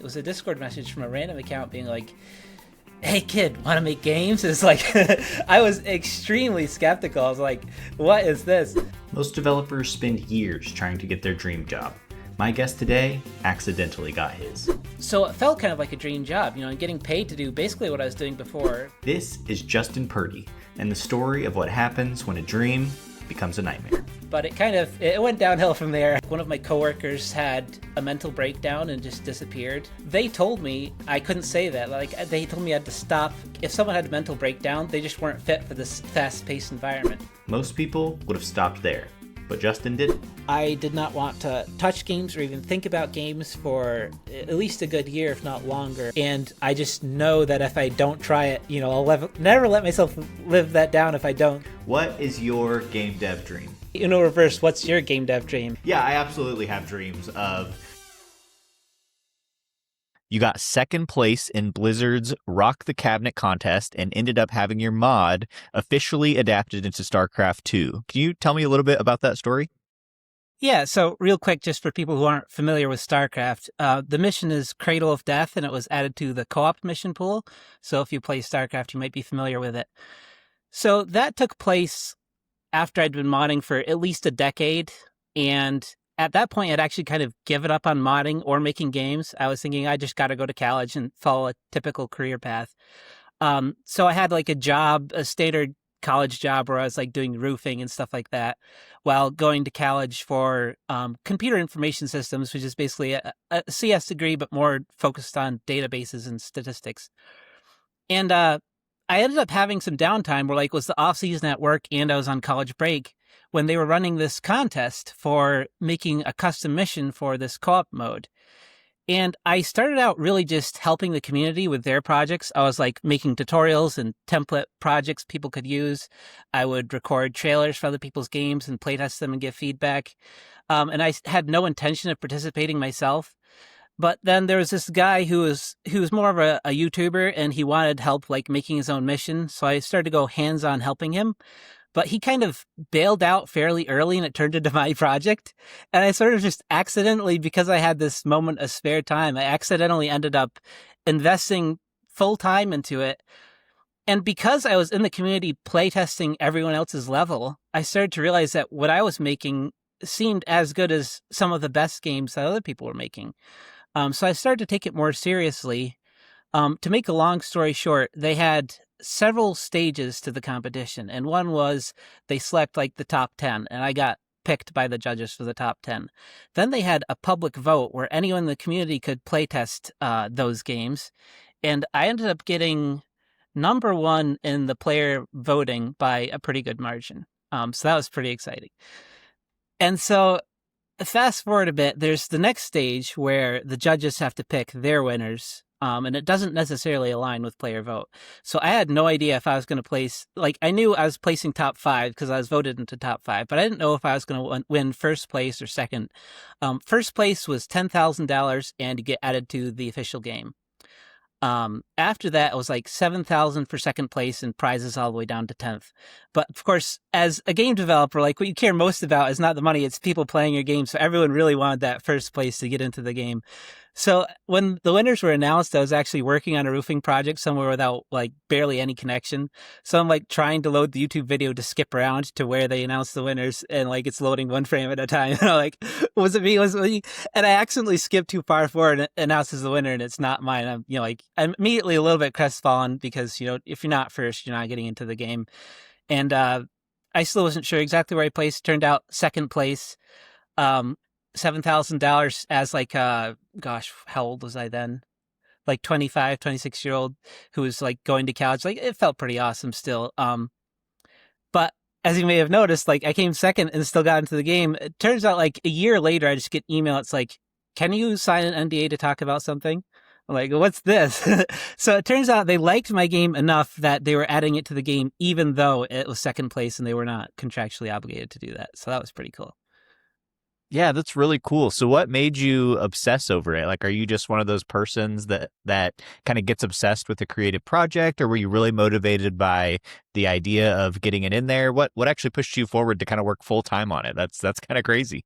It was a Discord message from a random account being like, "Hey kid, want to make games?" It's like, I was extremely skeptical. I was like, what is this? Most developers spend years trying to get their dream job. My guest today accidentally got his. So it felt kind of like a dream job, and getting paid to do basically what I was doing before. This is Justin Purdy and the story of what happens when a dream becomes a nightmare. But it went downhill from there. One of my coworkers had a mental breakdown and just disappeared. They told me I couldn't say that. They told me I had to stop. If someone had a mental breakdown, they just weren't fit for this fast-paced environment. Most people would have stopped there, but Justin didn't. I did not want to touch games or even think about games for at least a good year, if not longer. And I just know that if I don't try it, I'll never let myself live that down if I don't. What is your game dev dream? Reverse, what's your game dev dream? Yeah, I absolutely have dreams of... You got second place in Blizzard's Rock the Cabinet contest and ended up having your mod officially adapted into StarCraft 2. Can you tell me a little bit about that story? Yeah, so real quick, just for people who aren't familiar with StarCraft, the mission is Cradle of Death, and it was added to the co-op mission pool. So if you play StarCraft, you might be familiar with it. So that took place after I'd been modding for at least a decade, and at that point, I'd actually kind of given up on modding or making games. I was thinking I just got to go to college and follow a typical career path. So I had like a job, a standard college job where I was like doing roofing and stuff like that while going to college for computer information systems, which is basically a CS degree, but more focused on databases and statistics. And I ended up having some downtime where it was the off season at work and I was on college break when they were running this contest for making a custom mission for this co-op mode. And I started out really just helping the community with their projects. I was making tutorials and template projects people could use. I would record trailers for other people's games and playtest them and give feedback. And I had no intention of participating myself. But then there was this guy who was more of a YouTuber, and he wanted help making his own mission. So I started to go hands-on helping him. But he kind of bailed out fairly early, and it turned into my project. And I sort of just accidentally, because I had this moment of spare time, I accidentally ended up investing full time into it. And because I was in the community playtesting everyone else's level, I started to realize that what I was making seemed as good as some of the best games that other people were making. So I started to take it more seriously. To make a long story short, they had several stages to the competition, and one was they select the top 10, and I got picked by the judges for the top 10. Then they had a public vote where anyone in the community could playtest those games, and I ended up getting number one in the player voting by a pretty good margin. So that was pretty exciting. And so fast forward a bit, there's the next stage where the judges have to pick their winners. And it doesn't necessarily align with player vote. So I had no idea if I was going to place, I knew I was placing top 5 because I was voted into top 5, but I didn't know if I was going to win first place or second. First place was $10,000 and you get added to the official game. After that, it was $7,000 for second place and prizes all the way down to 10th. But of course, as a game developer, what you care most about is not the money, it's people playing your game. So everyone really wanted that first place to get into the game. So when the winners were announced, I was actually working on a roofing project somewhere without barely any connection. So I'm trying to load the YouTube video to skip around to where they announced the winners, and it's loading one frame at a time. And I'm was it me? Was it me? And I accidentally skipped too far forward and it announces the winner, and it's not mine. I'm I'm immediately a little bit crestfallen because if you're not first, you're not getting into the game. And I still wasn't sure exactly where I placed. Turned out second place. $7,000 as gosh, how old was I then? 25, 26-year-old who was going to college. It felt pretty awesome still. But as you may have noticed, I came second and still got into the game. It turns out a year later, I just get email. It's can you sign an NDA to talk about something? I'm what's this? So it turns out they liked my game enough that they were adding it to the game, even though it was second place and they were not contractually obligated to do that. So that was pretty cool. Yeah, that's really cool. So what made you obsess over it? Are you just one of those persons that kind of gets obsessed with a creative project, or were you really motivated by the idea of getting it in there? What actually pushed you forward to kind of work full time on it? That's kind of crazy.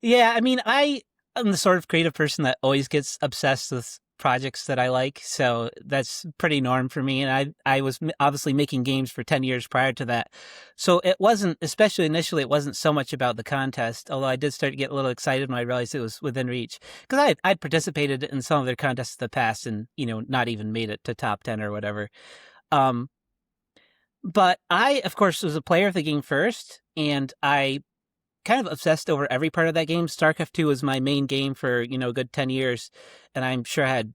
Yeah, I mean, I I'm the sort of creative person that always gets obsessed with projects that I like, so that's pretty norm for me. And I was obviously making games for 10 years prior to that, so it wasn't, especially initially, it wasn't so much about the contest. Although I did start to get a little excited when I realized it was within reach, because I'd participated in some of their contests in the past, and not even made it to top 10 or whatever. Um, but I, of course, was a player of the game first, and I kind of obsessed over every part of that game. StarCraft 2 was my main game for, a good 10 years. And I'm sure I had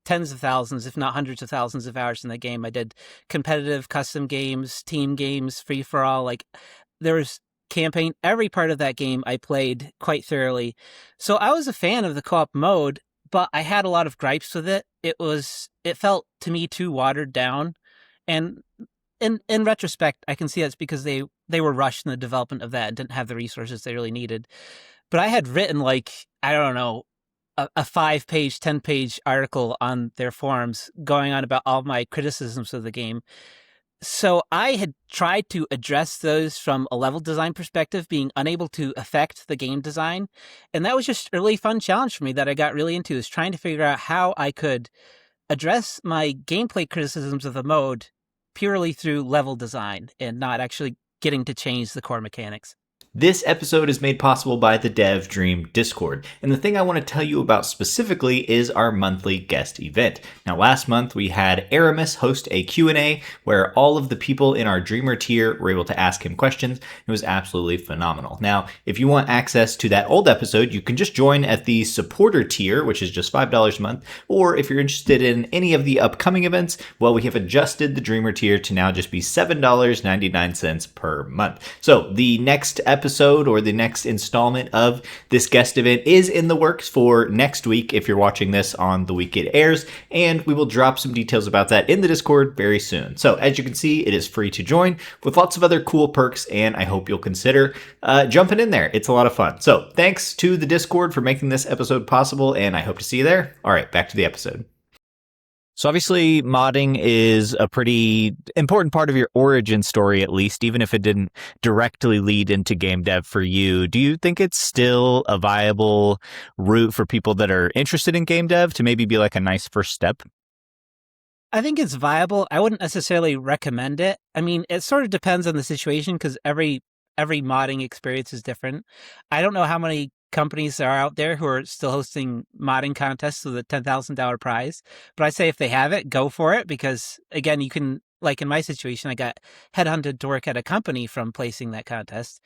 tens of thousands, if not hundreds of thousands of hours in that game. I did competitive custom games, team games, free for all. Like, there was campaign, every part of that game I played quite thoroughly. So I was a fan of the co-op mode, but I had a lot of gripes with it. It felt to me too watered down. And in retrospect, I can see that's because they were rushed in the development of that and didn't have the resources they really needed. But I had written, like, I don't know, a 5-page, 10-page article on their forums going on about all my criticisms of the game. So I had tried to address those from a level design perspective, being unable to affect the game design. And that was just a really fun challenge for me that I got really into, is trying to figure out how I could address my gameplay criticisms of the mode purely through level design and not actually getting to change the core mechanics. This episode is made possible by the Dev Dream Discord, and the thing I want to tell you about specifically is our monthly guest event. Now, last month we had Aramis host a Q&A where all of the people in our Dreamer tier were able to ask him questions. It was absolutely phenomenal. Now, if you want access to that old episode, you can just join at the supporter tier, which is just $5 a month, or if you're interested in any of the upcoming events, well, we have adjusted the Dreamer tier to now just be $7.99 per month. So the next episode or the next installment of this guest event is in the works for next week if you're watching this on the week it airs, and we will drop some details about that in the Discord very soon. So as you can see, it is free to join with lots of other cool perks, and I hope you'll consider jumping in there. It's a lot of fun. So thanks to the Discord for making this episode possible, and I hope to see you there. All right, back to the episode. So obviously modding is a pretty important part of your origin story, at least, even if it didn't directly lead into game dev for you. Do you think it's still a viable route for people that are interested in game dev to maybe be like a nice first step? I think it's viable. I wouldn't necessarily recommend it. I mean, it sort of depends on the situation, because every modding experience is different. I don't know how many companies are out there who are still hosting modding contests with a $10,000 prize, but I say if they have it, go for it, because again, you can, like in my situation, I got headhunted to work at a company from placing that contest.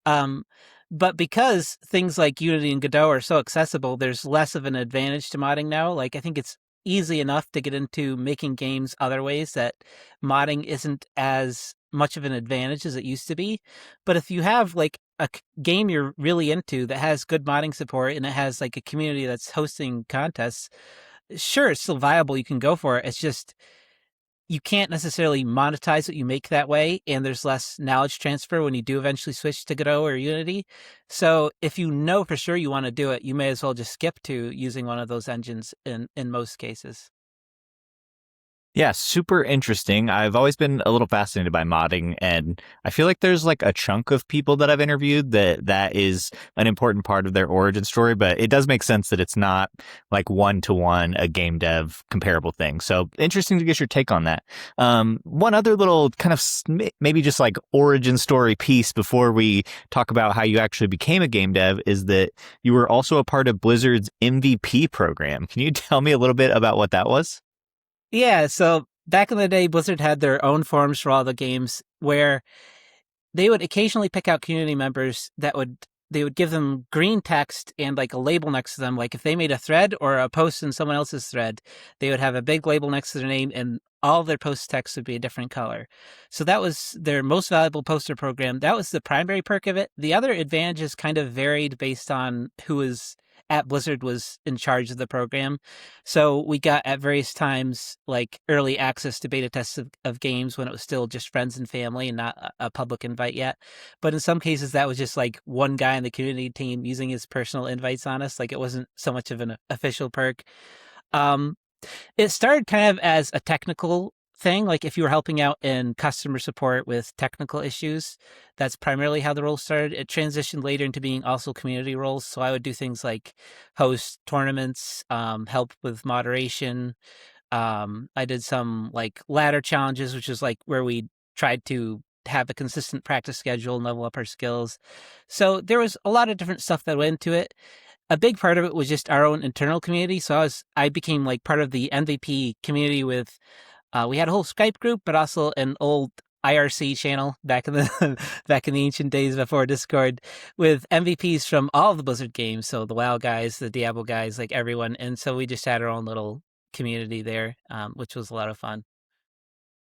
But because things like Unity and Godot are so accessible, there's less of an advantage to modding now. Like, I think it's easy enough to get into making games other ways that modding isn't as much of an advantage as it used to be. But if you have like a game you're really into that has good modding support and it has like a community that's hosting contests, sure, it's still viable. You can go for it. It's just, you can't necessarily monetize what you make that way, and there's less knowledge transfer when you do eventually switch to Godot or Unity. So if you know for sure you want to do it, you may as well just skip to using one of those engines in most cases. Yeah, super interesting. I've always been a little fascinated by modding, and I feel like there's like a chunk of people that I've interviewed that is an important part of their origin story, but it does make sense that it's not like one-to-one a game dev comparable thing. So interesting to get your take on that. One other little kind of maybe just like origin story piece before we talk about how you actually became a game dev is that you were also a part of Blizzard's MVP program. Can you tell me a little bit about what that was? Yeah, so back in the day, Blizzard had their own forums for all the games where they would occasionally pick out community members they would give them green text and like a label next to them. Like if they made a thread or a post in someone else's thread, they would have a big label next to their name, and all of their post text would be a different color. So that was their most valuable poster program. That was the primary perk of it. The other advantages kind of varied based on who was at Blizzard was in charge of the program. So we got at various times like early access to beta tests of games when it was still just friends and family and not a public invite yet. But in some cases that was just like one guy on the community team using his personal invites on us. Like it wasn't so much of an official perk. It started kind of as a technical thing. Like if you were helping out in customer support with technical issues, that's primarily how the role started. It transitioned later into being also community roles. So I would do things like host tournaments, help with moderation. I did some like ladder challenges, which is like where we tried to have a consistent practice schedule and level up our skills. So there was a lot of different stuff that went into it. A big part of it was just our own internal community. So I became like part of the MVP community with we had a whole Skype group, but also an old IRC channel back in the back in the ancient days before Discord, with MVPs from all of the Blizzard games. So the WoW guys, the Diablo guys, like everyone. And so we just had our own little community there, which was a lot of fun.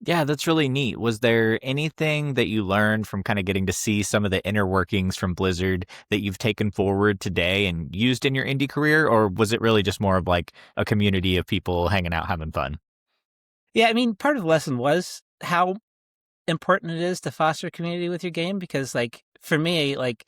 Yeah, that's really neat. Was there anything that you learned from kind of getting to see some of the inner workings from Blizzard that you've taken forward today and used in your indie career? Or was it really just more of like a community of people hanging out, having fun? Yeah, I mean, part of the lesson was how important it is to foster community with your game, because like for me, like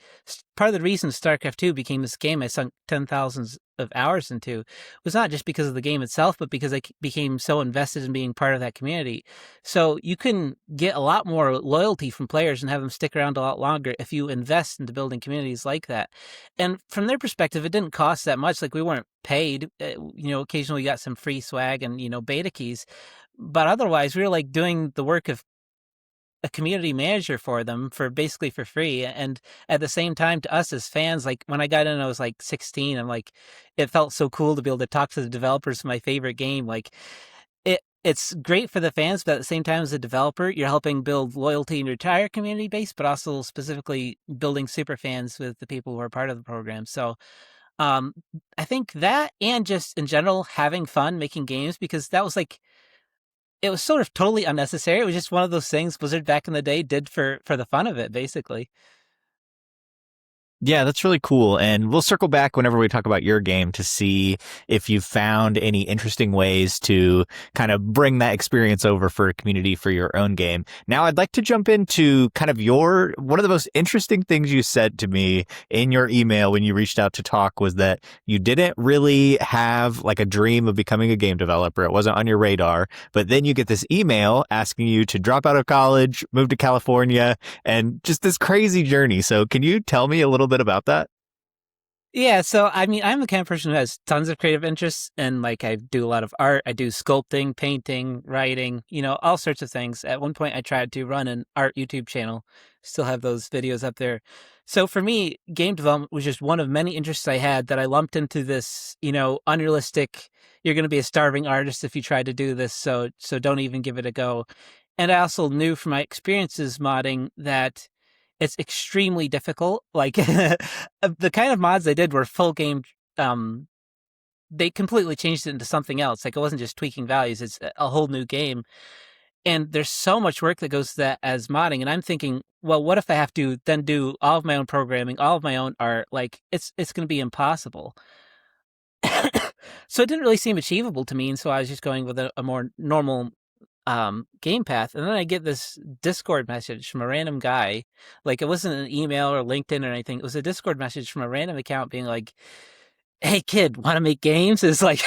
part of the reason StarCraft 2 became this game I sunk 10,000s of hours into was not just because of the game itself, but because I became so invested in being part of that community. So you can get a lot more loyalty from players and have them stick around a lot longer if you invest into building communities like that. And from their perspective, it didn't cost that much. Like we weren't paid, occasionally we got some free swag and, beta keys, but otherwise we were like doing the work of a community manager for them for basically for free. And at the same time, to us as fans, like when I got in, I was like 16. I'm like, it felt so cool to be able to talk to the developers of my favorite game. Like it's great for the fans, but at the same time, as a developer, you're helping build loyalty in your entire community base, but also specifically building super fans with the people who are part of the program. So um, I think that, and just in general, having fun making games, because that was like, it was sort of totally unnecessary. It was just one of those things Blizzard back in the day did for the fun of it, basically. Yeah, that's really cool. And we'll circle back whenever we talk about your game to see if you've found any interesting ways to kind of bring that experience over for a community for your own game. Now, I'd like to jump into kind of one of the most interesting things you said to me in your email when you reached out to talk was that you didn't really have like a dream of becoming a game developer. It wasn't on your radar. But then you get this email asking you to drop out of college, move to California, and just this crazy journey. So can you tell me a little bit about that? Yeah, so I mean, I'm the kind of person who has tons of creative interests, and like I do a lot of art. I do sculpting, painting, writing, all sorts of things. At one point, I tried to run an art YouTube channel. Still have those videos up there. So for me, game development was just one of many interests I had that I lumped into this, unrealistic. You're going to be a starving artist if you try to do this, so don't even give it a go. And I also knew from my experiences modding that it's extremely difficult. Like the kind of mods they did were full game. They completely changed it into something else. Like it wasn't just tweaking values; it's a whole new game. And there's so much work that goes to that as modding. And I'm thinking, well, what if I have to then do all of my own programming, all of my own art? Like it's going to be impossible. So it didn't really seem achievable to me, and so I was just going with a more normal game path. And then I get this Discord message from a random guy. Like it wasn't an email or LinkedIn or anything. It was a Discord message from a random account being like, "Hey kid, want to make games?" It's like,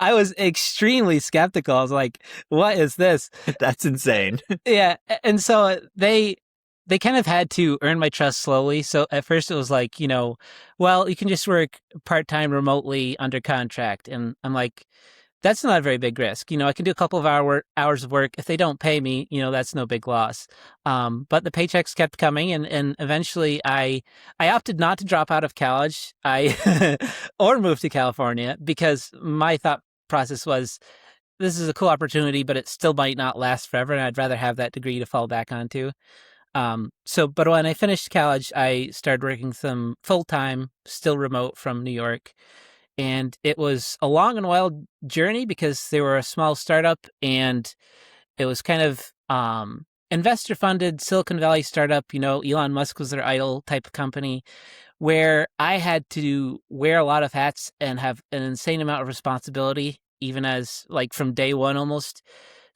I was extremely skeptical. I was like, what is this? That's insane. Yeah. And so they kind of had to earn my trust slowly. So at first it was like, well, you can just work part-time remotely under contract. And I'm like, that's not a very big risk. I can do a couple of hours of work. If they don't pay me, that's no big loss. But the paychecks kept coming, and eventually I opted not to drop out of college. Or move to California, because my thought process was, this is a cool opportunity, but it still might not last forever, and I'd rather have that degree to fall back onto. But when I finished college, I started working some full time, still remote from New York. And it was a long and wild journey because they were a small startup, and it was kind of investor funded Silicon Valley startup. Elon Musk was their idol type of company, where I had to wear a lot of hats and have an insane amount of responsibility, even as like from day one almost.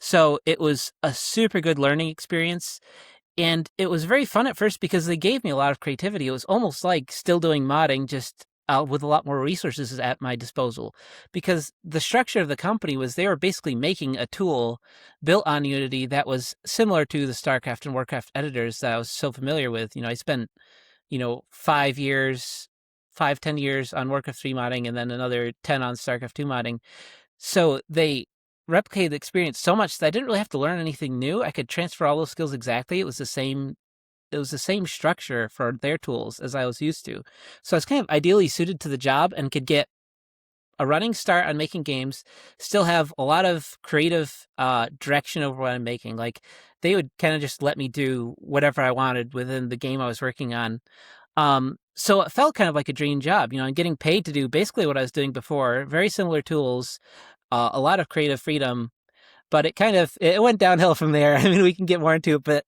So it was a super good learning experience. And it was very fun at first because they gave me a lot of creativity. It was almost like still doing modding, just with a lot more resources at my disposal, because the structure of the company was they were basically making a tool built on Unity that was similar to the StarCraft and Warcraft editors that I was so familiar with. I spent 5 years, 5-10 years on Warcraft 3 modding, and then another 10 on StarCraft 2 modding. So they replicated the experience so much that I didn't really have to learn anything new. I could transfer all those skills exactly. It was the same structure for their tools as I was used to. So I was kind of ideally suited to the job and could get a running start on making games, still have a lot of creative direction over what I'm making. Like, they would kind of just let me do whatever I wanted within the game I was working on. So it felt kind of like a dream job, and getting paid to do basically what I was doing before, very similar tools, a lot of creative freedom. But it went downhill from there. I mean, we can get more into it, but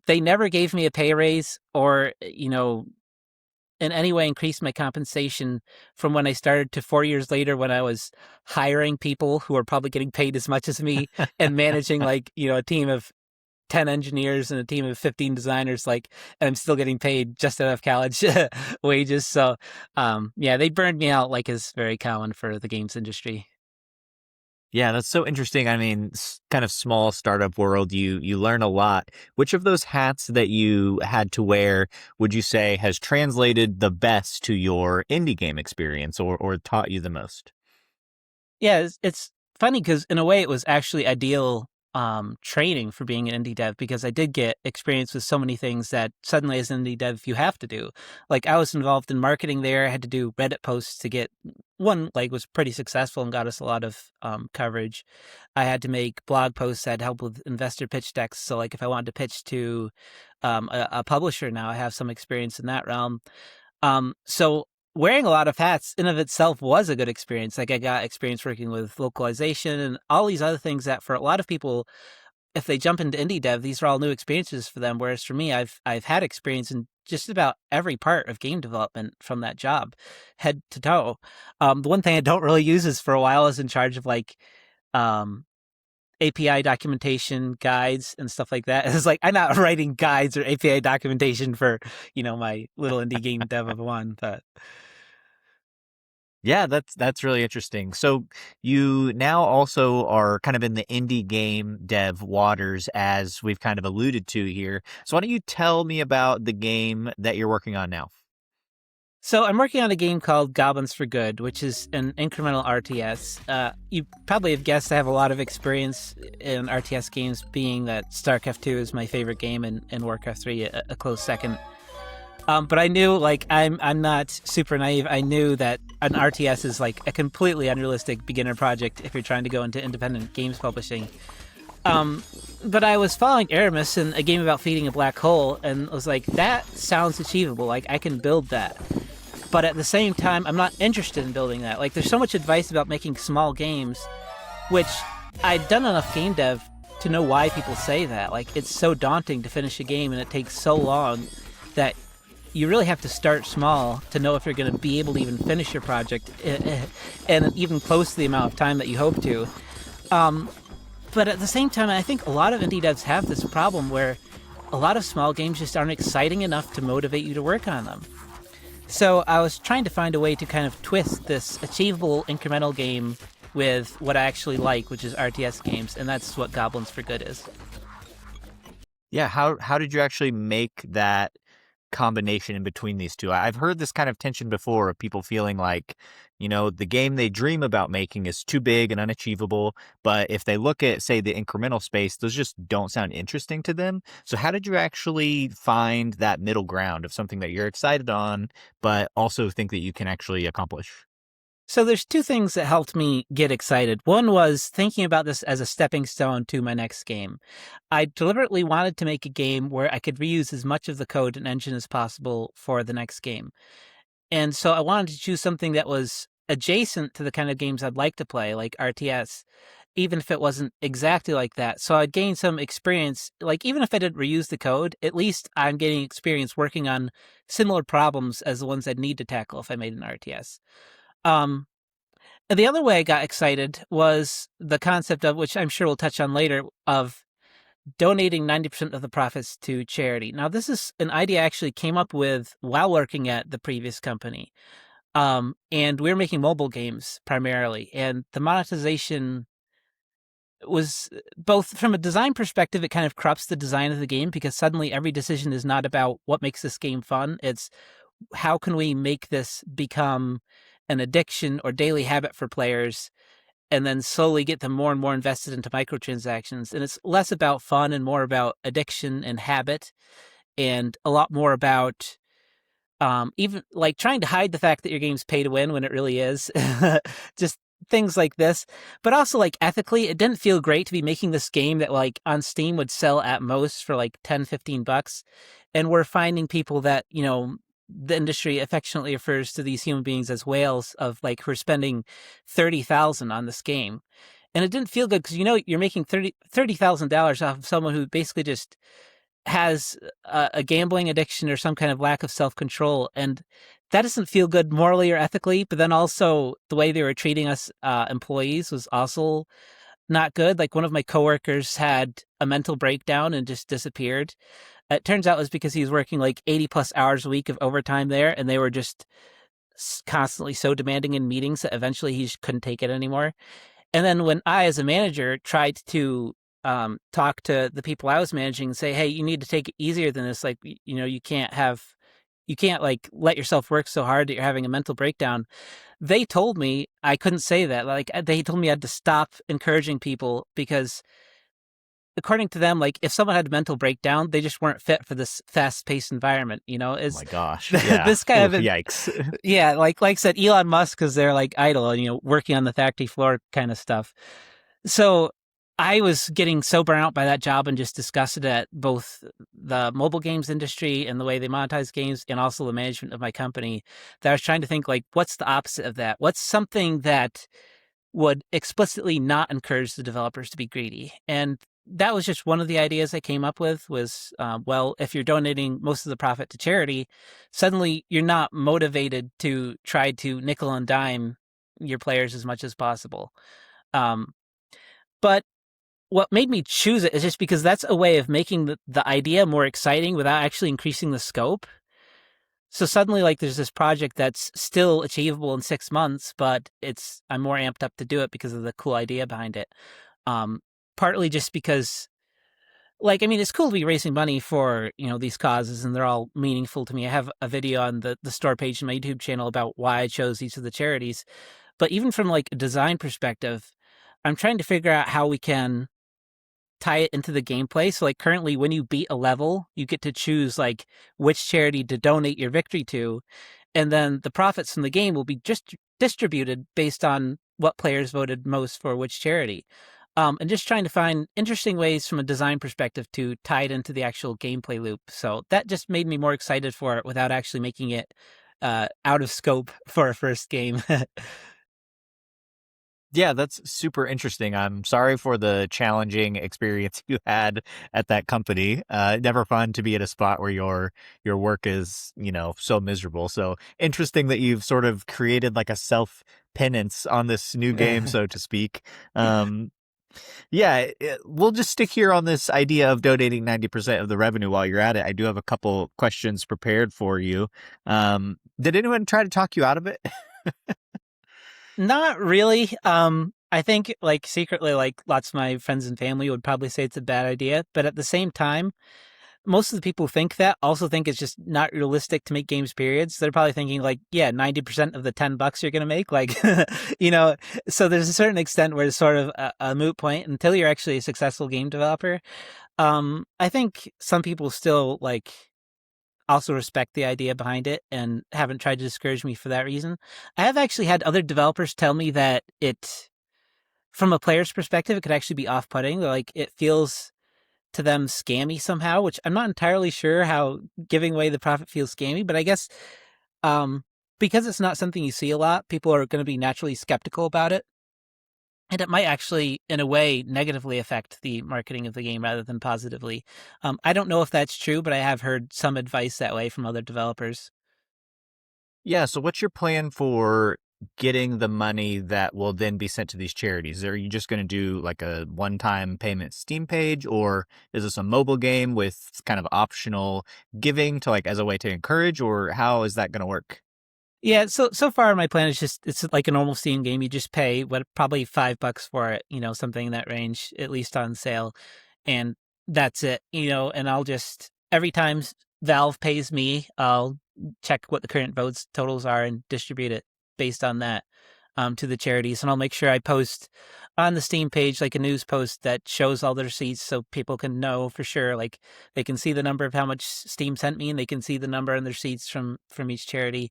they never gave me a pay raise or, in any way increased my compensation from when I started to 4 years later, when I was hiring people who are probably getting paid as much as me and managing a team of 10 engineers and a team of 15 designers, and I'm still getting paid just enough college wages. So, they burned me out, like is very common for the games industry. Yeah, that's so interesting. I mean, kind of small startup world, you learn a lot. Which of those hats that you had to wear would you say has translated the best to your indie game experience, or taught you the most? Yeah, it's funny because in a way it was actually ideal training for being an indie dev, because I did get experience with so many things that suddenly as an indie dev you have to do. Like, I was involved in marketing there. I had to do Reddit posts to get one, was pretty successful and got us a lot of coverage. I had to make blog posts that help with investor pitch decks. So if I wanted to pitch to a publisher now, I have some experience in that realm. So wearing a lot of hats in of itself was a good experience. Like, I got experience working with localization and all these other things that for a lot of people, if they jump into indie dev, these are all new experiences for them. Whereas for me, I've had experience in just about every part of game development from that job, head to toe. The one thing I don't really use is, for a while, I was in charge of um, API documentation, guides, and stuff like that. It's I'm not writing guides or API documentation for my little indie game dev of one, but. Yeah, that's really interesting. So you now also are kind of in the indie game dev waters, as we've kind of alluded to here. So why don't you tell me about the game that you're working on now? So I'm working on a game called Goblins For Good, which is an incremental RTS. You probably have guessed I have a lot of experience in RTS games, being that StarCraft 2 is my favorite game and Warcraft 3 a close second. But I knew, I'm not super naive. I knew that an RTS is a completely unrealistic beginner project if you're trying to go into independent games publishing. But I was following Aramis in a game about feeding a black hole, and was that sounds achievable. I can build that. But at the same time, I'm not interested in building that. There's so much advice about making small games, which I'd done enough game dev to know why people say that. It's so daunting to finish a game, and it takes so long that you really have to start small to know if you're going to be able to even finish your project and even close to the amount of time that you hope to. But at the same time, I think a lot of indie devs have this problem where a lot of small games just aren't exciting enough to motivate you to work on them. So I was trying to find a way to kind of twist this achievable incremental game with what I actually like, which is RTS games, and that's what Goblins For Good is. Yeah, how did you actually make that combination in between these two? I've heard this kind of tension before, of people feeling the game they dream about making is too big and unachievable, but if they look at, say, the incremental space, those just don't sound interesting to them. So how did you actually find that middle ground of something that you're excited on, but also think that you can actually accomplish? So there's two things that helped me get excited. One was thinking about this as a stepping stone to my next game. I deliberately wanted to make a game where I could reuse as much of the code and engine as possible for the next game. And so I wanted to choose something that was adjacent to the kind of games I'd like to play, like RTS, even if it wasn't exactly like that. So I'd gain some experience, even if I didn't reuse the code, at least I'm getting experience working on similar problems as the ones I'd need to tackle if I made an RTS. And the other way I got excited was the concept of, which I'm sure we'll touch on later, of donating 90% of the profits to charity. Now, this is an idea I actually came up with while working at the previous company. And we were making mobile games primarily, and the monetization was both from a design perspective, it kind of corrupts the design of the game because suddenly every decision is not about what makes this game fun. It's how can we make this become an addiction or daily habit for players and then slowly get them more and more invested into microtransactions. And it's less about fun and more about addiction and habit, and a lot more about even like trying to hide the fact that your game's pay to win when it really is. Just things like this. But also like ethically, it didn't feel great to be making this game that like on Steam would sell at most for like 10, $15. And we're finding people that, the industry affectionately refers to these human beings as whales of like who are spending 30,000 on this game. And it didn't feel good because you're making $30,000 off of someone who basically just has a gambling addiction or some kind of lack of self-control, and that doesn't feel good morally or ethically. But then also the way they were treating us employees was also not good. Like one of my coworkers had a mental breakdown and just disappeared. It turns out it was because he was working like 80 plus hours a week of overtime there, and they were just constantly so demanding in meetings that eventually he just couldn't take it anymore. And then when I, as a manager, tried to talk to the people I was managing and say, hey, you need to take it easier than this. Like, you can't like let yourself work so hard that you're having a mental breakdown. They told me I couldn't say that. Like, they told me I had to stop encouraging people because according to them, like if someone had a mental breakdown, they just weren't fit for this fast-paced environment. Oh my gosh. Yeah. This kind Oof, of yikes. yeah, like I said, Elon Musk, because they're like idle and working on the factory floor kind of stuff. So I was getting so burnt out by that job and just disgusted at both the mobile games industry and the way they monetize games and also the management of my company that I was trying to think like, what's the opposite of that? What's something that would explicitly not encourage the developers to be greedy? And that was just one of the ideas I came up with was, well, if you're donating most of the profit to charity, suddenly you're not motivated to try to nickel and dime your players as much as possible. But what made me choose it is just because that's a way of making the idea more exciting without actually increasing the scope. So suddenly, like, there's this project that's still achievable in 6 months, but I'm more amped up to do it because of the cool idea behind it. Partly just because, like, I mean, it's cool to be raising money for, these causes, and they're all meaningful to me. I have a video on the store page in my YouTube channel about why I chose each of the charities. But even from, like, a design perspective, I'm trying to figure out how we can tie it into the gameplay. So like currently when you beat a level, you get to choose like which charity to donate your victory to. And then the profits from the game will be just distributed based on what players voted most for which charity. And just trying to find interesting ways from a design perspective to tie it into the actual gameplay loop. So that just made me more excited for it without actually making it out of scope for a first game. Yeah, that's super interesting. I'm sorry for the challenging experience you had at that company. Never fun to be at a spot where your work is, so miserable. So interesting that you've sort of created like a self penance on this new game, so to speak. Yeah, we'll just stick here on this idea of donating 90% of the revenue while you're at it. I do have a couple questions prepared for you. Did anyone try to talk you out of it? Not really. I think like secretly, like lots of my friends and family would probably say it's a bad idea, but at the same time, most of the people who think that also think it's just not realistic to make games periods. They're probably thinking like, yeah, 90% of the $10 you're going to make, like, so there's a certain extent where it's sort of a moot point until you're actually a successful game developer. I think some people still like also respect the idea behind it and haven't tried to discourage me for that reason. I have actually had other developers tell me that from a player's perspective, it could actually be off-putting. Like it feels to them scammy somehow, which I'm not entirely sure how giving away the profit feels scammy, but I guess because it's not something you see a lot, people are going to be naturally skeptical about it. And it might actually, in a way, negatively affect the marketing of the game rather than positively. I don't know if that's true, but I have heard some advice that way from other developers. Yeah, so what's your plan for getting the money that will then be sent to these charities? Are you just going to do like a one-time payment Steam page, or is this a mobile game with kind of optional giving to like as a way to encourage, or how is that going to work? Yeah, so far my plan is just it's like a normal Steam game. You just pay what probably $5 for it, something in that range, at least on sale, and that's it. And I'll just every time Valve pays me, I'll check what the current votes totals are and distribute it based on that to the charities, and I'll make sure I post on the Steam page like a news post that shows all the receipts so people can know for sure. Like they can see the number of how much Steam sent me, and they can see the number and the receipts from each charity.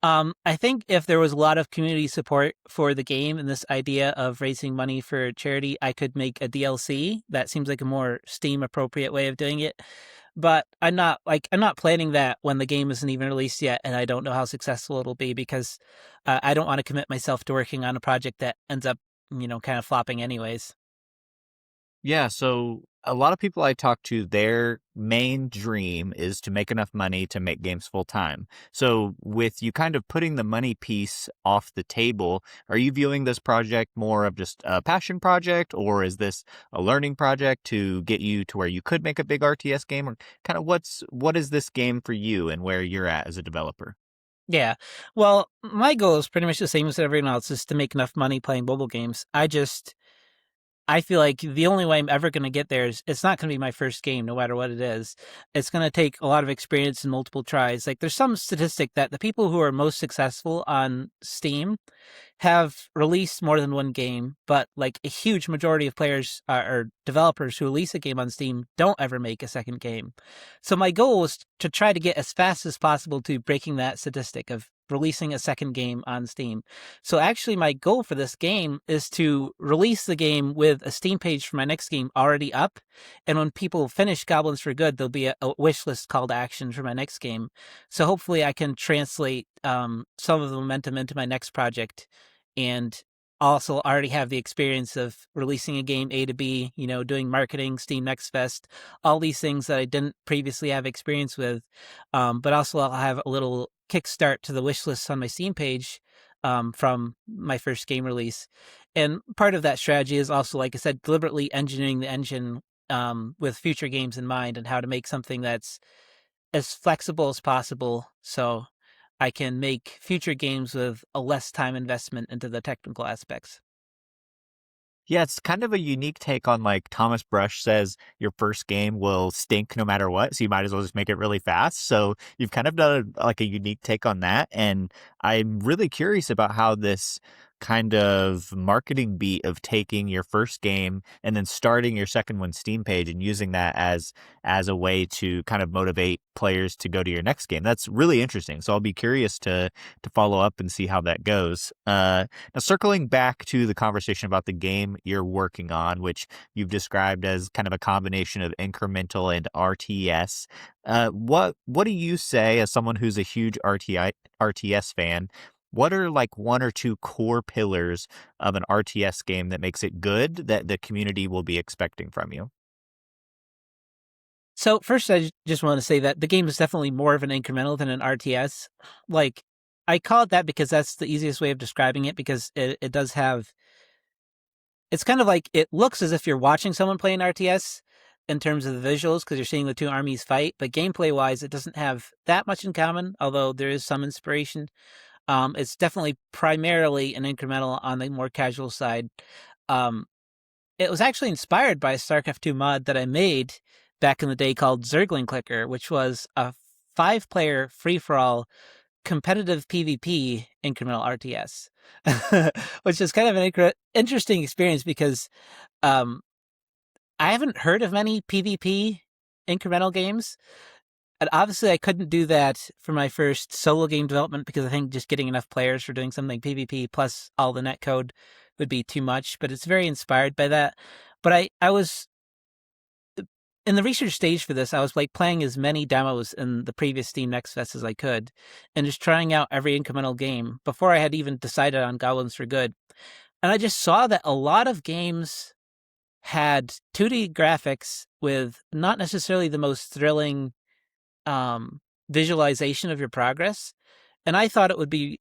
I think if there was a lot of community support for the game and this idea of raising money for charity, I could make a DLC. That seems like a more Steam appropriate way of doing it. But I'm not planning that when the game isn't even released yet, and I don't know how successful it'll be because I don't want to commit myself to working on a project that ends up, kind of flopping anyways. Yeah, so a lot of people I talk to, their main dream is to make enough money to make games full time. So, with you kind of putting the money piece off the table, are you viewing this project more of just a passion project, or is this a learning project to get you to where you could make a big RTS game? Or kind of what is this game for you and where you're at as a developer? Yeah. Well, my goal is pretty much the same as everyone else, is to make enough money playing mobile games. I feel like the only way I'm ever going to get there is it's not going to be my first game, no matter what it is. It's going to take a lot of experience and multiple tries. Like, there's some statistic that the people who are most successful on Steam have released more than one game, but like a huge majority of players or developers who release a game on Steam don't ever make a second game. So my goal is to try to get as fast as possible to breaking that statistic of releasing a second game on Steam. So actually my goal for this game is to release the game with a Steam page for my next game already up. And when people finish Goblins for Good, there'll be a wish list call to action for my next game. So hopefully I can translate some of the momentum into my next project and also already have the experience of releasing a game A to B, doing marketing, Steam Next Fest, all these things that I didn't previously have experience with. But also I'll have a little kickstart to the wish list on my Steam page from my first game release. And part of that strategy is also, like I said, deliberately engineering the engine with future games in mind and how to make something that's as flexible as possible. So I can make future games with a less time investment into the technical aspects. Yeah, it's kind of a unique take on like Thomas Brush says your first game will stink no matter what, so you might as well just make it really fast. So you've kind of done like a unique take on that, and I'm really curious about how this kind of marketing beat of taking your first game and then starting your second one Steam page and using that as a way to kind of motivate players to go to your next game. That's really interesting. So I'll be curious to follow up and see how that goes. Now, circling back to the conversation about the game you're working on, which you've described as kind of a combination of incremental and RTS, what do you say as someone who's a huge RTS fan? What are like one or two core pillars of an RTS game that makes it good that the community will be expecting from you? So first, I just want to say that the game is definitely more of an incremental than an RTS. Like, I call it that because that's the easiest way of describing it, because it does have, it's kind of like it looks as if you're watching someone play an RTS in terms of the visuals because you're seeing the two armies fight, but gameplay wise, it doesn't have that much in common, although there is some inspiration. It's definitely primarily an incremental on the more casual side. Um, it was actually inspired by a StarCraft 2 mod that I made back in the day called Zergling Clicker, which was a 5-player free-for-all competitive PvP incremental RTS, which is kind of an interesting experience because um, I haven't heard of many PvP incremental games. And obviously, I couldn't do that for my first solo game development because I think just getting enough players for doing something PvP plus all the netcode would be too much. But it's very inspired by that. But I was in the research stage for this. I was like playing as many demos in the previous Steam Next Fest as I could, and just trying out every incremental game before I had even decided on Goblins for Good. And I just saw that a lot of games had 2D graphics with not necessarily the most thrilling um, visualization of your progress. And I thought it would be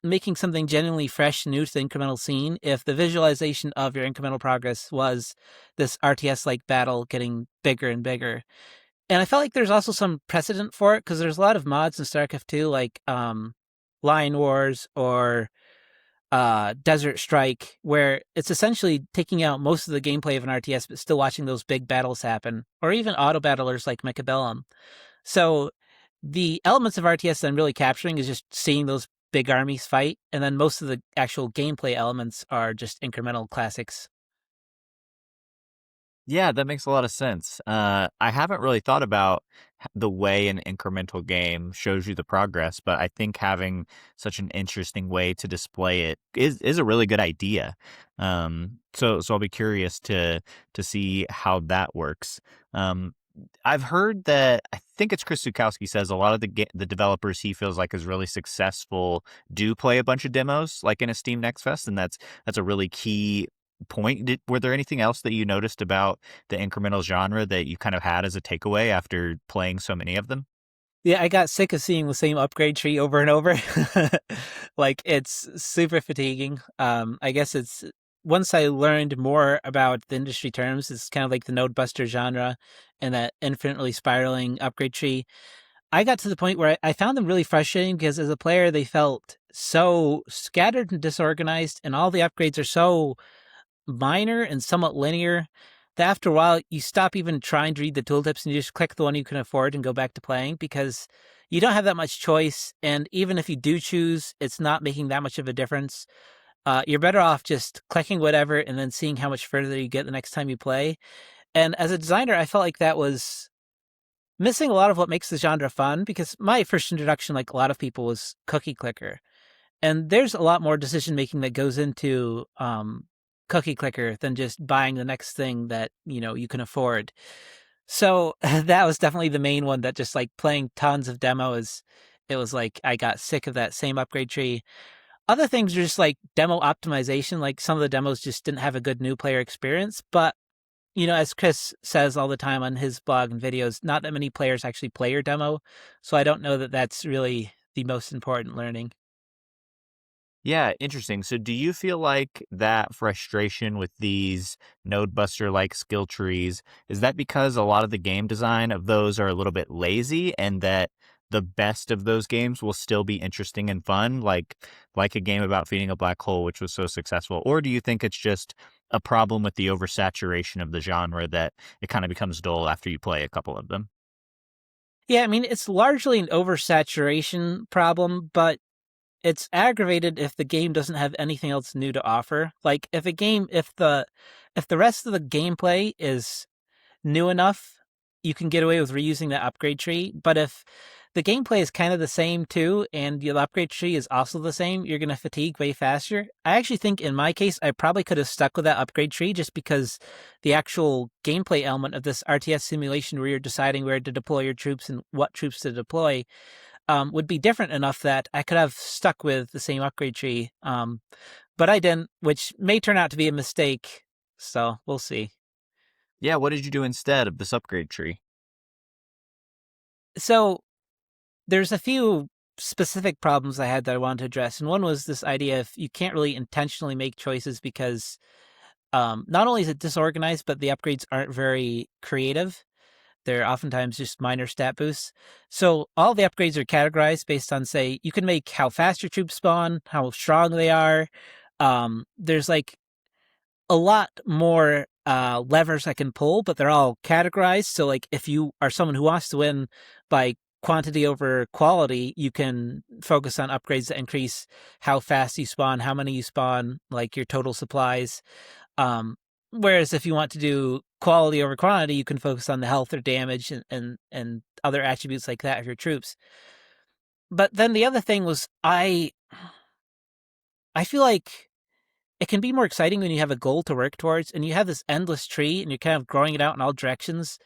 making something genuinely fresh, new to the incremental scene if the visualization of your incremental progress was this RTS like battle getting bigger and bigger. And I felt like there's also some precedent for it because there's a lot of mods in StarCraft 2, like Lion Wars or Desert Strike, where it's essentially taking out most of the gameplay of an RTS, but still watching those big battles happen, or even auto battlers like Mechabellum. So the elements of RTS that I'm really capturing is just seeing those big armies fight, and then most of the actual gameplay elements are just incremental classics. Yeah, that makes a lot of sense. I haven't really thought about the way an incremental game shows you the progress, but I think having such an interesting way to display it is a really good idea. So I'll be curious to see how that works. Um, I've heard that I think it's Chris Zukowski says a lot of the developers he feels like is really successful do play a bunch of demos like in a Steam Next Fest, and that's a really key point. Were there anything else that you noticed about the incremental genre that you kind of had as a takeaway after playing so many of them? Yeah, I got sick of seeing the same upgrade tree over and over. Like it's super fatiguing. I guess it's once I learned more about the industry terms, it's kind of like the node buster genre and that infinitely spiraling upgrade tree. I got to the point where I found them really frustrating because as a player, they felt so scattered and disorganized, and all the upgrades are so minor and somewhat linear that after a while you stop even trying to read the tooltips and you just click the one you can afford and go back to playing because you don't have that much choice. And even if you do choose, it's not making that much of a difference. You're better off just clicking whatever and then seeing how much further you get the next time you play. And as a designer, I felt like that was missing a lot of what makes the genre fun because my first introduction, like a lot of people, was Cookie Clicker. And there's a lot more decision making that goes into Cookie Clicker than just buying the next thing that you can afford. So that was definitely the main one that just like playing tons of demos. It was like I got sick of that same upgrade tree. Other things are just like demo optimization. Like some of the demos just didn't have a good new player experience. But as Chris says all the time on his blog and videos, not that many players actually play your demo. So I don't know that that's really the most important learning. Yeah, interesting. So do you feel like that frustration with these node buster like skill trees, is that because a lot of the game design of those are a little bit lazy and that the best of those games will still be interesting and fun, like a game about feeding a black hole, which was so successful? Or do you think it's just a problem with the oversaturation of the genre that it kind of becomes dull after you play a couple of them? Yeah, I mean, it's largely an oversaturation problem, but it's aggravated if the game doesn't have anything else new to offer. Like if the rest of the gameplay is new enough, you can get away with reusing the upgrade tree. But if the gameplay is kind of the same too, and the upgrade tree is also the same, you're going to fatigue way faster. I actually think in my case, I probably could have stuck with that upgrade tree just because the actual gameplay element of this RTS simulation where you're deciding where to deploy your troops and what troops to deploy would be different enough that I could have stuck with the same upgrade tree. But I didn't, which may turn out to be a mistake. So we'll see. Yeah, what did you do instead of this upgrade tree? So there's a few specific problems I had that I wanted to address. And one was this idea of you can't really intentionally make choices because not only is it disorganized, but the upgrades aren't very creative. They're oftentimes just minor stat boosts. So all the upgrades are categorized based on, say, you can make how fast your troops spawn, how strong they are. There's like a lot more levers I can pull, but they're all categorized. So like if you are someone who wants to win by quantity over quality, you can focus on upgrades that increase how fast you spawn, how many you spawn, like your total supplies. Um, Whereas if you want to do quality over quantity, you can focus on the health or damage and other attributes like that of your troops. But then the other thing was I feel like it can be more exciting when you have a goal to work towards and you have this endless tree and you're kind of growing it out in all directions.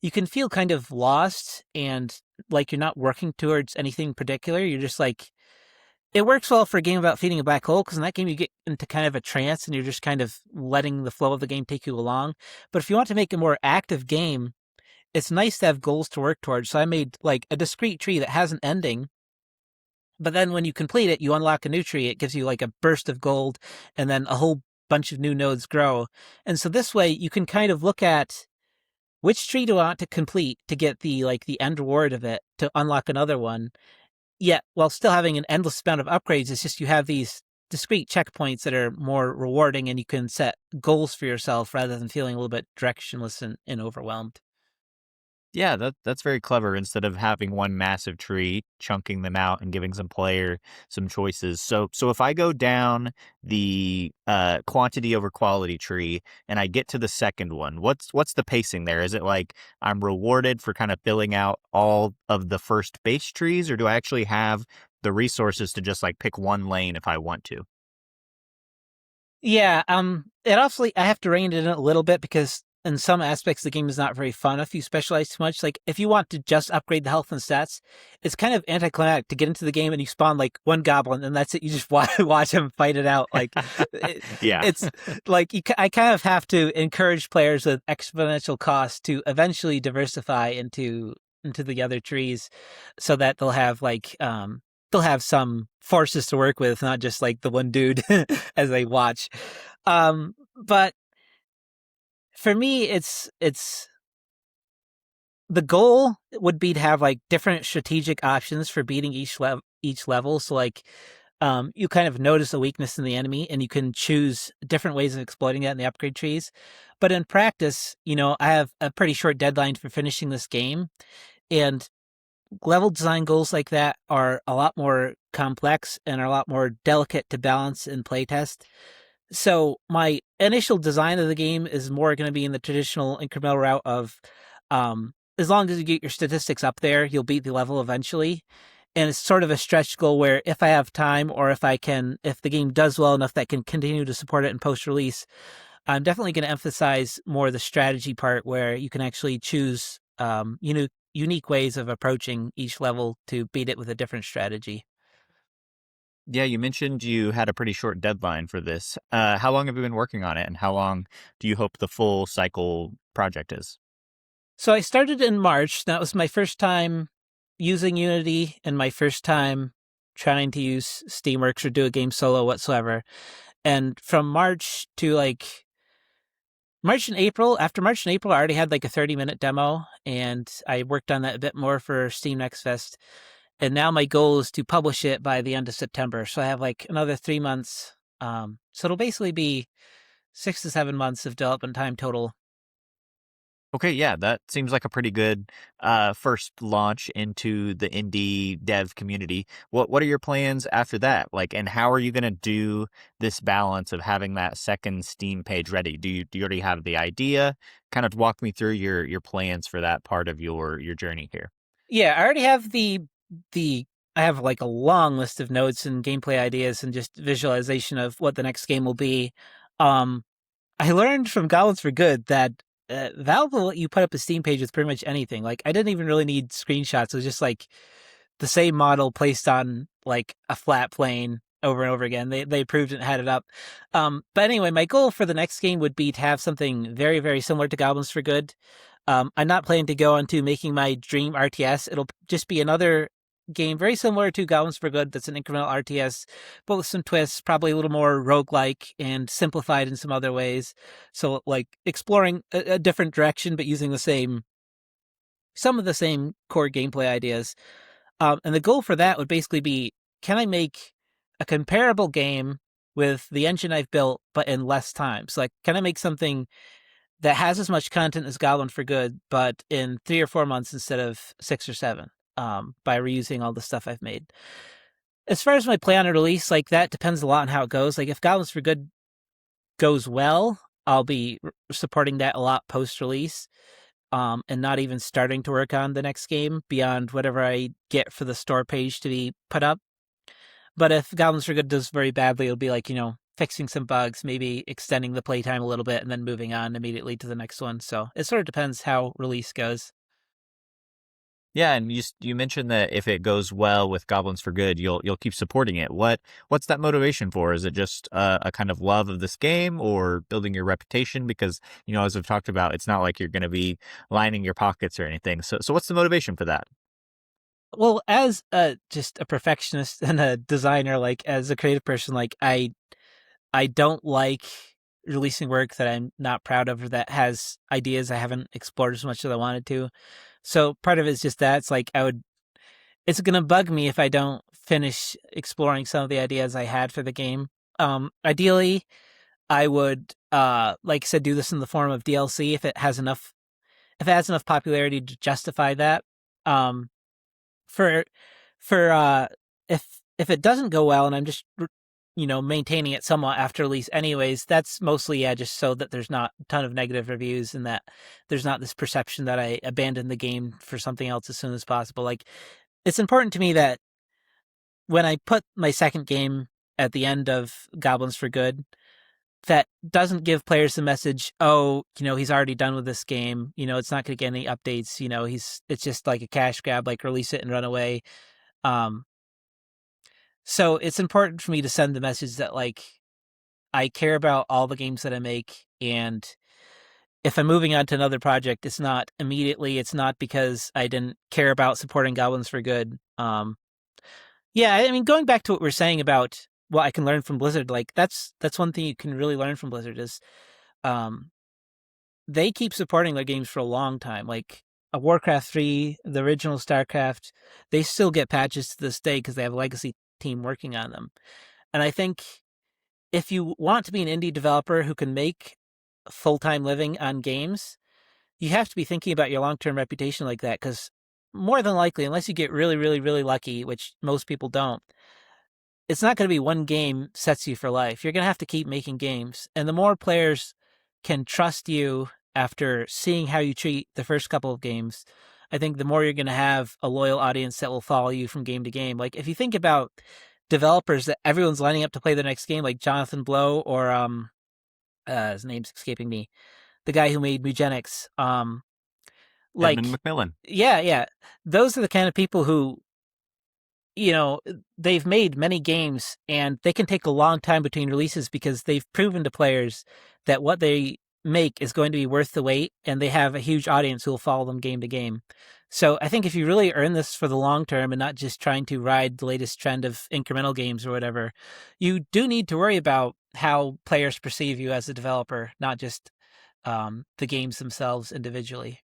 You can feel kind of lost and like you're not working towards anything particular. You're just like it works well for a game about feeding a black hole because in that game you get into kind of a trance and you're just kind of letting the flow of the game take you along. But if you want to make a more active game, it's nice to have goals to work towards. So I made like a discrete tree that has an ending, but then when you complete it, you unlock a new tree. It gives you like a burst of gold and then a whole bunch of new nodes grow. And so this way you can kind of look at which tree do I want to complete to get the end reward of it to unlock another one. yet while still having an endless amount of upgrades, it's just you have these discrete checkpoints that are more rewarding, and you can set goals for yourself rather than feeling a little bit directionless and overwhelmed. Yeah, that's very clever. Instead of having one massive tree, chunking them out and giving some player some choices. So if I go down the quantity over quality tree and I get to the second one, what's the pacing there? Is it like I'm rewarded for kind of filling out all of the first base trees, or do I actually have the resources to just like pick one lane if I want to? Yeah, it also I have to rein it in a little bit because in some aspects the game is not very fun if you specialize too much. Like if you want to just upgrade the health and stats, it's kind of anticlimactic to get into the game and you spawn like one goblin and that's it. You just watch him fight it out. Like it, Yeah. it's like I kind of have to encourage players with exponential cost to eventually diversify into the other trees, so that they'll have some forces to work with, not just like the one dude as they watch. But for me, it's the goal would be to have like different strategic options for beating each level. So like, you kind of notice a weakness in the enemy, and you can choose different ways of exploiting that in the upgrade trees. But in practice, I have a pretty short deadline for finishing this game, and level design goals like that are a lot more complex and are a lot more delicate to balance and playtest. So my initial design of the game is more going to be in the traditional incremental route of, as long as you get your statistics up there, you'll beat the level eventually. And it's sort of a stretch goal where if I have time, or if the game does well enough that can continue to support it in post release, I'm definitely going to emphasize more the strategy part where you can actually choose, unique ways of approaching each level to beat it with a different strategy. Yeah, you mentioned you had a pretty short deadline for this. How long have you been working on it, and how long do you hope the full cycle project is? So I started in March. That was my first time using Unity and my first time trying to use Steamworks or do a game solo whatsoever. And from March to like March and April, after March and April, I already had like a 30-minute demo, and I worked on that a bit more for Steam Next Fest. And now my goal is to publish it by the end of September. So I have like another 3 months. So it'll basically be 6 to 7 months of development time total. Okay, yeah, that seems like a pretty good first launch into the indie dev community. What are your plans after that? Like, and how are you going to do this balance of having that second Steam page ready? Do you already have the idea? Kind of walk me through your plans for that part of your journey here. Yeah, I already have the I have like a long list of notes and gameplay ideas and just visualization of what the next game will be. Um, I learned from Goblins For Good that Valve will let you put up a Steam page with pretty much anything. Like I didn't even really need screenshots. It was just like the same model placed on like a flat plane over and over again. They approved it and had it up. But anyway, my goal for the next game would be to have something very, very similar to Goblins For Good. I'm not planning to go into making my dream RTS. It'll just be another game very similar to Goblins For Good that's an incremental RTS, but with some twists, probably a little more roguelike and simplified in some other ways. So like exploring a different direction, but using some of the same core gameplay ideas. And the goal for that would basically be, can I make a comparable game with the engine I've built, but in less time? So like, can I make something that has as much content as Goblin For Good, but in 3 or 4 months instead of 6 or 7, by reusing all the stuff I've made? As far as my plan on release, like that depends a lot on how it goes. Like if Goblins For Good goes well, I'll be supporting that a lot post release, and not even starting to work on the next game beyond whatever I get for the store page to be put up. But if Goblins For Good does very badly, it'll be like, fixing some bugs, maybe extending the playtime a little bit, and then moving on immediately to the next one. So it sort of depends how release goes. Yeah, and you mentioned that if it goes well with Goblins for Good, you'll keep supporting it. What's that motivation for? Is it just a kind of love of this game, or building your reputation? Because as we've talked about, it's not like you're going to be lining your pockets or anything. So what's the motivation for that? Well, as just a perfectionist and a designer, like as a creative person, like I don't like releasing work that I'm not proud of or that has ideas I haven't explored as much as I wanted to. So part of it is just that it's like it's going to bug me if I don't finish exploring some of the ideas I had for the game. Ideally, I would, like I said, do this in the form of DLC if it has enough popularity to justify that. Um, for for if it doesn't go well and I'm just maintaining it somewhat after release anyways, that's mostly just so that there's not a ton of negative reviews and that there's not this perception that I abandoned the game for something else as soon as possible. Like, it's important to me that when I put my second game at the end of Goblins for Good, that doesn't give players the message, oh, he's already done with this game. It's not going to get any updates. It's just like a cash grab, like release it and run away. Um, so it's important for me to send the message that, like, I care about all the games that I make. And if I'm moving on to another project, it's not because I didn't care about supporting Goblins for Good. Yeah, I mean, going back to what we're saying about what I can learn from Blizzard, like that's one thing you can really learn from Blizzard is, um, they keep supporting their games for a long time. Like a Warcraft 3, the original StarCraft, they still get patches to this day because they have a legacy team working on them. And I think if you want to be an indie developer who can make a full-time living on games, you have to be thinking about your long-term reputation like that, because more than likely, unless you get really, really, really lucky, which most people don't, it's not going to be one game sets you for life. You're going to have to keep making games. And the more players can trust you after seeing how you treat the first couple of games, I think the more you're going to have a loyal audience that will follow you from game to game. Like, if you think about developers that everyone's lining up to play the next game, like Jonathan Blow or his name's escaping me, the guy who made Mugenics, like, Edmund McMillan. yeah, those are the kind of people who, they've made many games and they can take a long time between releases because they've proven to players that what they make is going to be worth the wait, and they have a huge audience who will follow them game to game. So I think if you really earn this for the long term and not just trying to ride the latest trend of incremental games or whatever, you do need to worry about how players perceive you as a developer, not just the games themselves individually.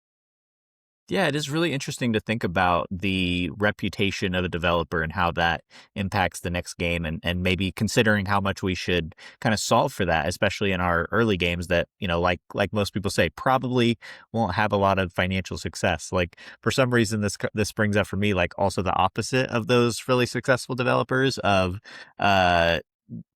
Yeah, it is really interesting to think about the reputation of a developer and how that impacts the next game, and maybe considering how much we should kind of solve for that, especially in our early games that, like most people say, probably won't have a lot of financial success. Like, for some reason, this brings up for me, like, also the opposite of those really successful developers of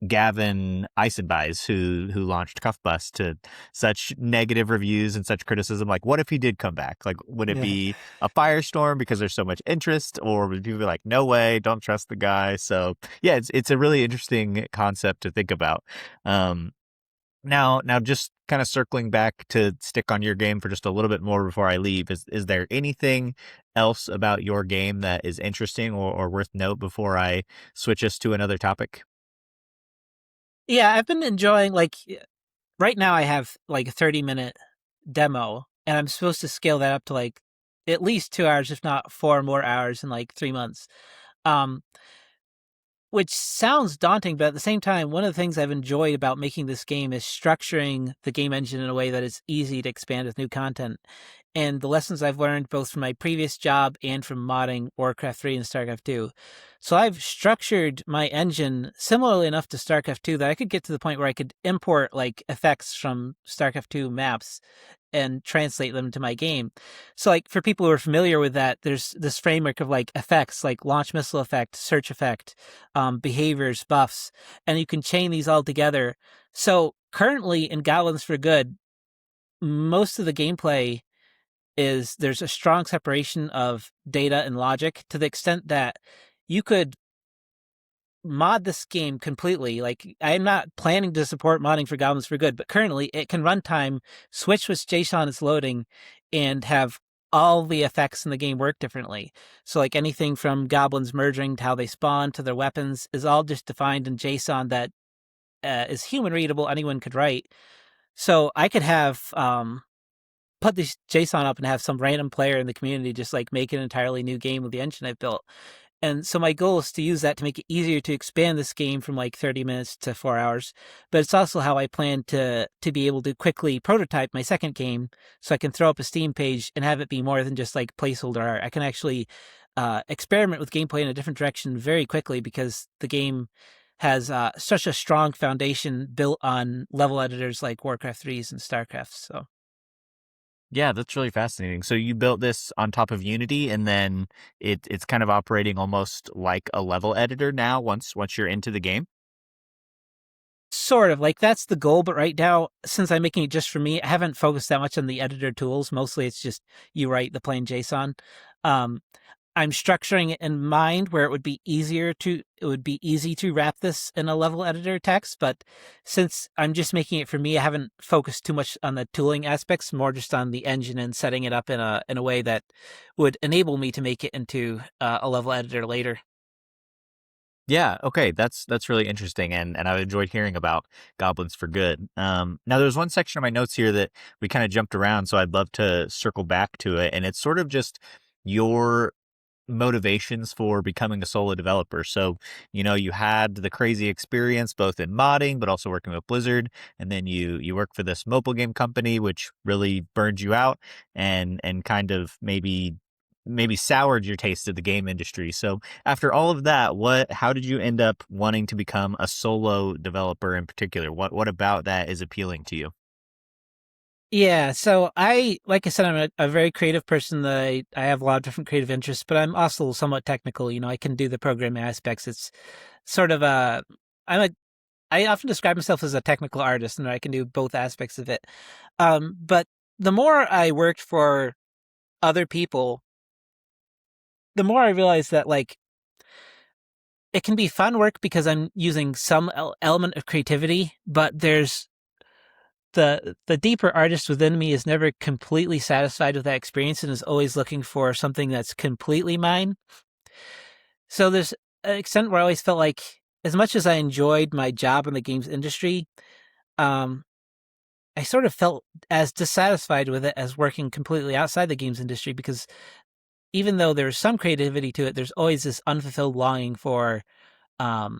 Gavin Eisenbeis, who launched Cuff Bus to such negative reviews and such criticism. Like, what if he did come back? Like, would it Yeah. be a firestorm because there's so much interest, or would people be like, no way, don't trust the guy? So yeah, it's a really interesting concept to think about. Now, just kind of circling back to stick on your game for just a little bit more before I leave, is there anything else about your game that is interesting or worth note before I switch us to another topic? Yeah, I've been enjoying, like, right now I have like a 30-minute demo, and I'm supposed to scale that up to like at least 2 hours, if not 4 more hours in like 3 months. Um, which sounds daunting, but at the same time, one of the things I've enjoyed about making this game is structuring the game engine in a way that is easy to expand with new content. And the lessons I've learned both from my previous job and from modding Warcraft 3 and StarCraft 2. So I've structured my engine similarly enough to StarCraft 2 that I could get to the point where I could import like effects from StarCraft 2 maps and translate them to my game. So, like, for people who are familiar with that, there's this framework of like effects, like launch missile effect, search effect, behaviors, buffs, and you can chain these all together. So currently in Goblins for Good, most of the gameplay is there's a strong separation of data and logic to the extent that you could mod this game completely. Like, I'm not planning to support modding for Goblins for Good, but currently it can runtime, switch which JSON is loading, and have all the effects in the game work differently. So, like, anything from goblins merging to how they spawn to their weapons is all just defined in JSON that is human readable. Anyone could write. So I could have put this JSON up and have some random player in the community just like make an entirely new game with the engine I've built. And so my goal is to use that to make it easier to expand this game from like 30 minutes to 4 hours. But it's also how I plan to be able to quickly prototype my second game so I can throw up a Steam page and have it be more than just like placeholder art. I can actually experiment with gameplay in a different direction very quickly because the game has such a strong foundation built on level editors like Warcraft 3s and StarCraft. So Yeah, that's really fascinating. So you built this on top of Unity, and then it's kind of operating almost like a level editor now. Once you're into the game. sort of like that's the goal, but right now, since I'm making it just for me, I haven't focused that much on the editor tools. Mostly it's just you write the plain JSON. Um, I'm structuring it in mind where it would be easy to wrap this in a level editor text, but since I'm just making it for me, I haven't focused too much on the tooling aspects, more just on the engine and setting it up in a way that would enable me to make it into a level editor later. Yeah, okay, that's really interesting, and I've enjoyed hearing about Goblins for Good. Now there's one section of my notes here that we kind of jumped around, so I'd love to circle back to it, and it's sort of just your motivations for becoming a solo developer. So, you had the crazy experience both in modding, but also working with Blizzard, and then you work for this mobile game company, which really burned you out and kind of maybe soured your taste of the game industry. So after all of that, how did you end up wanting to become a solo developer in particular? What about that is appealing to you? Yeah, so like I said, I'm a very creative person. That I have a lot of different creative interests, but I'm also somewhat technical. I can do the programming aspects. It's sort of I'm a, I often describe myself as a technical artist, and I can do both aspects of it. But the more I worked for other people, the more I realized that like it can be fun work because I'm using some element of creativity, but there's the deeper artist within me is never completely satisfied with that experience and is always looking for something that's completely mine. So there's an extent where I always felt like, as much as I enjoyed my job in the games industry, um, I sort of felt as dissatisfied with it as working completely outside the games industry because even though there's some creativity to it, there's always this unfulfilled longing for um,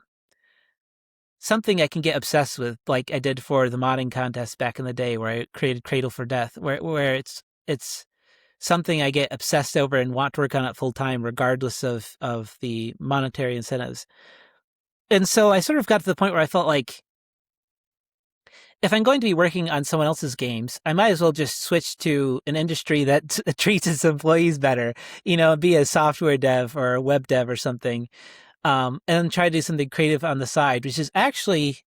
something I can get obsessed with, like I did for the modding contest back in the day, where I created Cradle for Death, where it's something I get obsessed over and want to work on it full time, regardless of the monetary incentives. And so I sort of got to the point where I felt like if I'm going to be working on someone else's games, I might as well just switch to an industry that treats its employees better, be a software dev or a web dev or something, and try to do something creative on the side, which is actually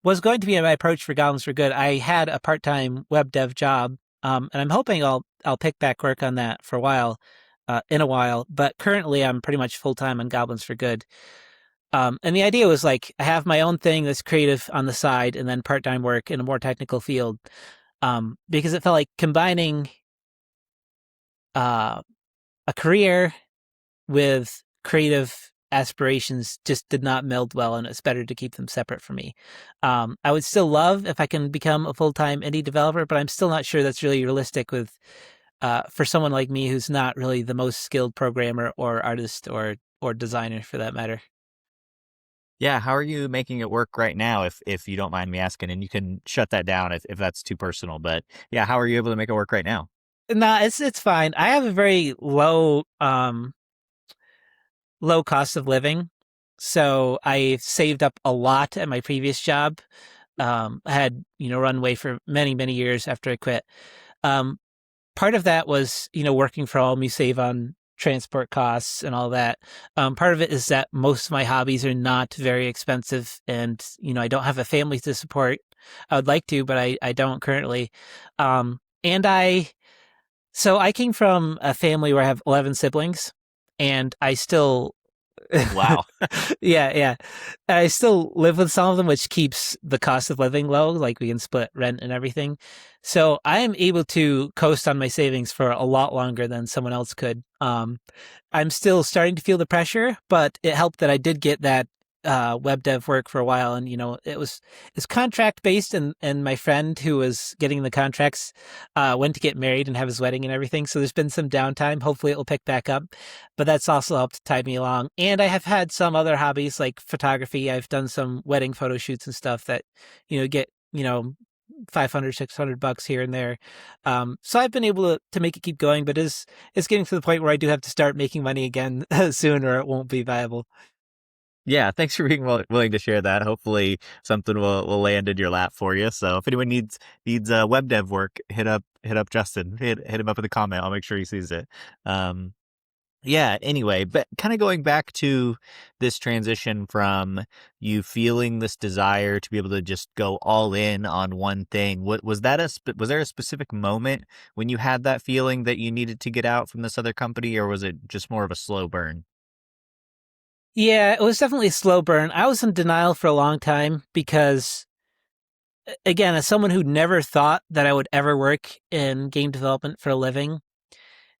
was going to be my approach for Goblins for Good. I had a part-time web dev job, and I'm hoping I'll pick back work on that for a while, in a while. But currently, I'm pretty much full-time on Goblins for Good. And the idea was like I have my own thing that's creative on the side, and then part-time work in a more technical field, because it felt like combining uh, a career with creative aspirations just did not meld well, and it's better to keep them separate for me. I would still love if I can become a full-time indie developer, but I'm still not sure that's really realistic with for someone like me who's not really the most skilled programmer or artist or designer for that matter. Yeah, how are you making it work right now, if you don't mind me asking? And you can shut that down if that's too personal. But yeah, how are you able to make it work right now? Nah, it's fine. I have a very low cost of living, so I saved up a lot at my previous job. I had runway for many years after I quit. Um, Part of that was, working from home, you save on transport costs and all that. Part of it is that most of my hobbies are not very expensive and, I don't have a family to support. I would like to, but I don't currently. And so I came from a family where I have 11 siblings and I still Wow. yeah. I still live with some of them, which keeps the cost of living low. Like we can split rent and everything. So I am able to coast on my savings for a lot longer than someone else could. I'm still starting to feel the pressure, but it helped that I did get that web dev work for a while, and it's contract based, and my friend who was getting the contracts went to get married and have his wedding and everything. So there's been some downtime. Hopefully it will pick back up, but that's also helped tide me along. And I have had some other hobbies like photography. I've done some wedding photo shoots and stuff that get $500, $600 here and there. So I've been able to make it keep going, but it's getting to the point where I do have to start making money again soon, or it won't be viable. Yeah, thanks for being willing to share that. Hopefully, something will land in your lap for you. So, if anyone needs web dev work, hit up Justin. Hit him up in the comment. I'll make sure he sees it. Yeah. Anyway, but kind of going back to this transition from you feeling this desire to be able to just go all in on one thing. What was that? Was there a specific moment when you had that feeling that you needed to get out from this other company, or was it just more of a slow burn? Yeah, it was definitely a slow burn. I was in denial for a long time because, again, as someone who never thought that I would ever work in game development for a living,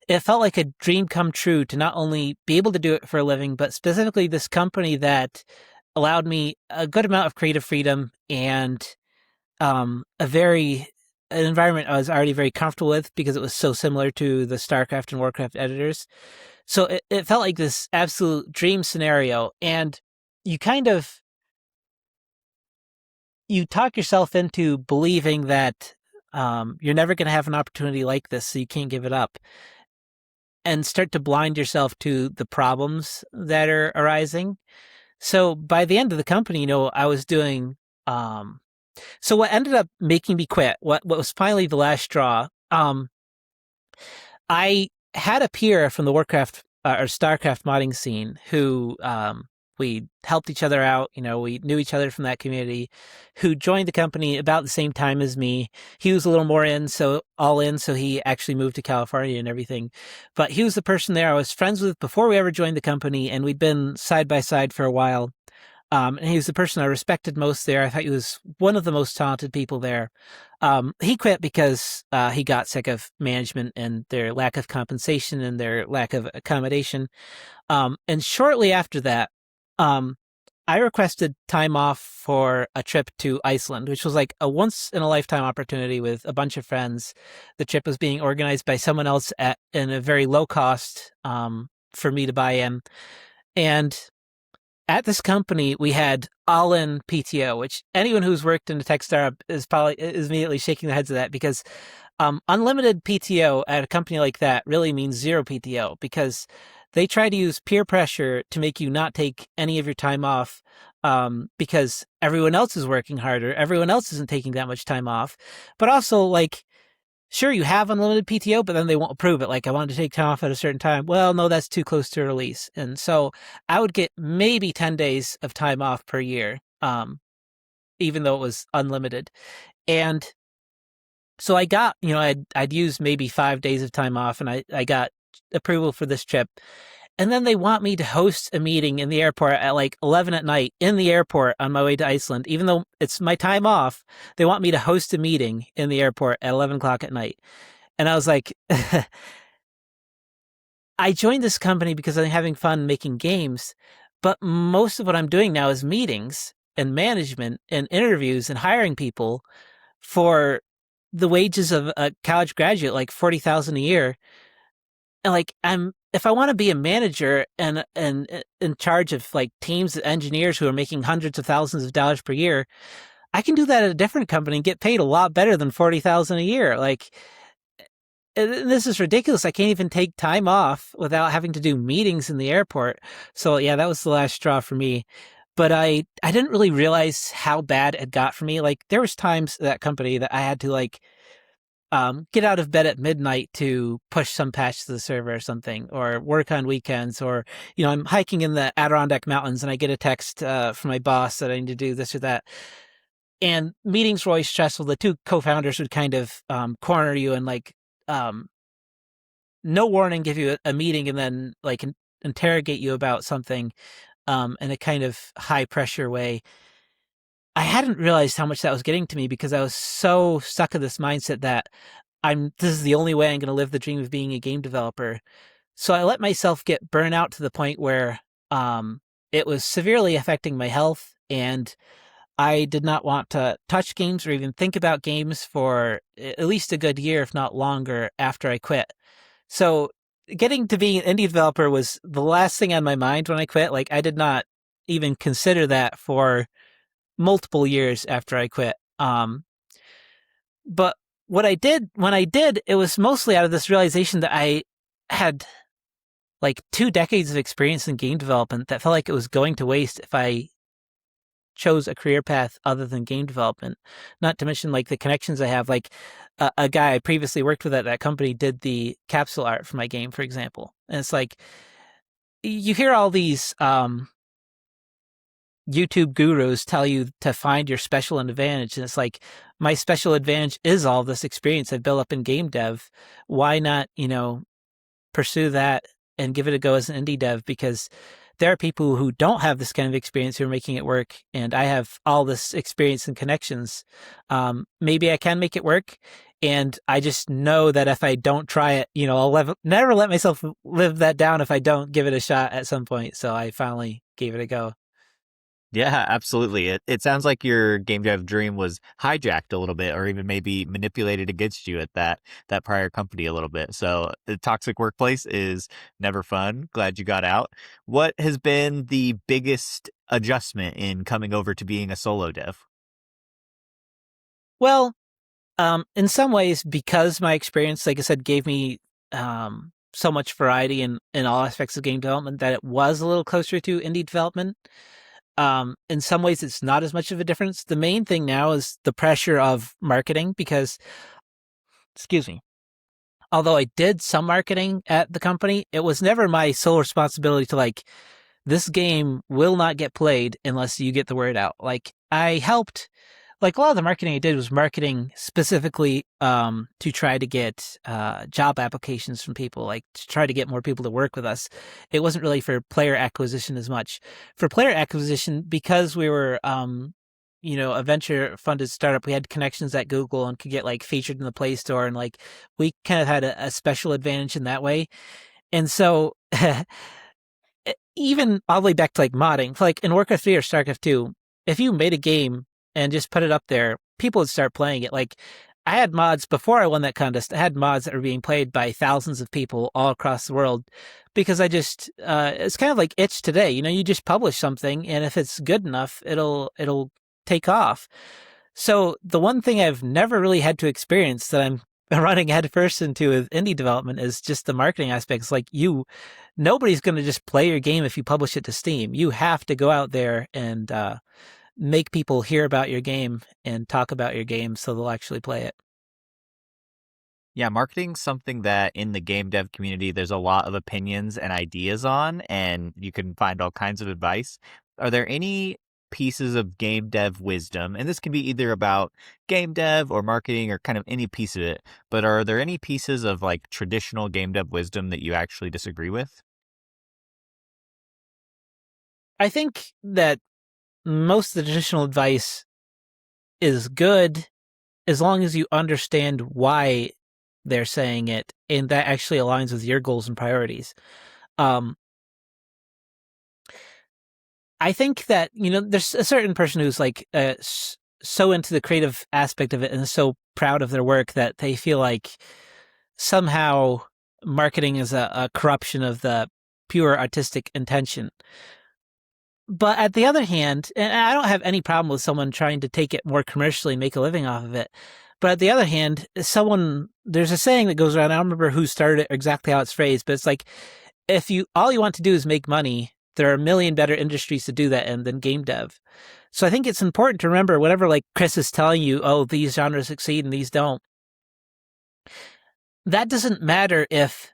it felt like a dream come true to not only be able to do it for a living, but specifically this company that allowed me a good amount of creative freedom and an environment I was already very comfortable with because it was so similar to the StarCraft and Warcraft editors. So it felt like this absolute dream scenario. And you kind of, you talk yourself into believing that you're never going to have an opportunity like this, so you can't give it up, and start to blind yourself to the problems that are arising. So by the end of the company, I was doing, so what ended up making me quit, what was finally the last straw, I had a peer from the Warcraft or StarCraft modding scene who we helped each other out. We knew each other from that community, who joined the company about the same time as me. He was a little more all in, so he actually moved to California and everything. But he was the person there I was friends with before we ever joined the company, and we'd been side by side for a while. And he was the person I respected most there. I thought he was one of the most talented people there. He quit because he got sick of management and their lack of compensation and their lack of accommodation. And shortly after that, I requested time off for a trip to Iceland, which was like a once-in-a-lifetime opportunity with a bunch of friends. The trip was being organized by someone else in a very low cost for me to buy in. And at this company, we had all-in PTO, which anyone who's worked in a tech startup is immediately shaking their heads at that, because unlimited PTO at a company like that really means zero PTO, because they try to use peer pressure to make you not take any of your time off because everyone else is working harder. Everyone else isn't taking that much time off. But also, like, sure, you have unlimited PTO, but then they won't approve it. Like, I wanted to take time off at a certain time. Well, no, that's too close to release. And so I would get maybe 10 days of time off per year, even though it was unlimited. And so I got, I'd use maybe 5 days of time off, and I got approval for this trip. And then they want me to host a meeting in the airport at like 11 at night in the airport on my way to Iceland. Even though it's my time off, they want me to host a meeting in the airport at 11 o'clock at night. And I was like, I joined this company because I'm having fun making games, but most of what I'm doing now is meetings and management and interviews and hiring people for the wages of a college graduate, like $40,000 a year. And like, if I want to be a manager and in charge of like teams of engineers who are making hundreds of thousands of dollars per year, I can do that at a different company and get paid a lot better than $40,000 a year. Like, this is ridiculous. I can't even take time off without having to do meetings in the airport. So yeah, that was the last straw for me. But I didn't really realize how bad it got for me. Like, there was times at that company that I had to like get out of bed at midnight to push some patch to the server or something, or work on weekends, or, I'm hiking in the Adirondack Mountains and I get a text from my boss that I need to do this or that. And meetings were always stressful. The two co-founders would kind of corner you and like, no warning, give you a meeting and then like interrogate you about something in a kind of high pressure way. I hadn't realized how much that was getting to me because I was so stuck in this mindset that this is the only way I'm going to live the dream of being a game developer. So I let myself get burnout to the point where it was severely affecting my health, and I did not want to touch games or even think about games for at least a good year, if not longer, after I quit. So getting to being an indie developer was the last thing on my mind when I quit. Like, I did not even consider that for multiple years after I quit. But what I did when I did, it was mostly out of this realization that I had like 2 decades of experience in game development that felt like it was going to waste if I chose a career path other than game development. Not to mention like the connections I have. Like a guy I previously worked with at that company did the capsule art for my game, for example. And it's like you hear all these YouTube gurus tell you to find your special advantage, and it's like my special advantage is all this experience I've built up in game dev. Why not, pursue that and give it a go as an indie dev? Because there are people who don't have this kind of experience who are making it work, and I have all this experience and connections. Maybe I can make it work, and I just know that if I don't try it, I'll never let myself live that down if I don't give it a shot at some point. So I finally gave it a go. Yeah, absolutely. It sounds like your game dev dream was hijacked a little bit, or even maybe manipulated against you at that prior company a little bit. So the toxic workplace is never fun. Glad you got out. What has been the biggest adjustment in coming over to being a solo dev? Well, in some ways, because my experience, like I said, gave me so much variety in all aspects of game development that it was a little closer to indie development. In some ways, it's not as much of a difference. The main thing now is the pressure of marketing because, excuse me, although I did some marketing at the company, it was never my sole responsibility to like, this game will not get played unless you get the word out. Like, I helped, like, a lot of the marketing I did was marketing specifically to try to get job applications from people, like to try to get more people to work with us. It wasn't really for player acquisition as much. For player acquisition, because we were a venture funded startup, we had connections at Google and could get like featured in the Play Store, and like we kind of had a special advantage in that way. And so even all the way back to like modding, like in Warcraft 3 or StarCraft 2, if you made a game and just put it up there, people would start playing it. Like I had mods before I won that contest. I had mods that were being played by thousands of people all across the world because I just it's kind of like itch today. You just publish something, and if it's good enough, it'll take off. So the one thing I've never really had to experience that I'm running headfirst into with indie development is just the marketing aspects. Like nobody's going to just play your game if you publish it to Steam. You have to go out there and make people hear about your game and talk about your game so they'll actually play it. Yeah, marketing's something that in the game dev community, there's a lot of opinions and ideas on, and you can find all kinds of advice. Are there any pieces of game dev wisdom, and this can be either about game dev or marketing or kind of any piece of it, but are there any pieces of like traditional game dev wisdom that you actually disagree with? I think that most of the traditional advice is good as long as you understand why they're saying it and that actually aligns with your goals and priorities. Um, I think that, there's a certain person who's like so into the creative aspect of it and so proud of their work that they feel like somehow marketing is a corruption of the pure artistic intention. But at the other hand, and I don't have any problem with someone trying to take it more commercially and make a living off of it. But at the other hand, there's a saying that goes around. I don't remember who started it or exactly how it's phrased, but it's like, if all you want to do is make money, there are a million better industries to do that in than game dev. So I think it's important to remember whatever like Chris is telling you, oh, these genres succeed and these don't. That doesn't matter if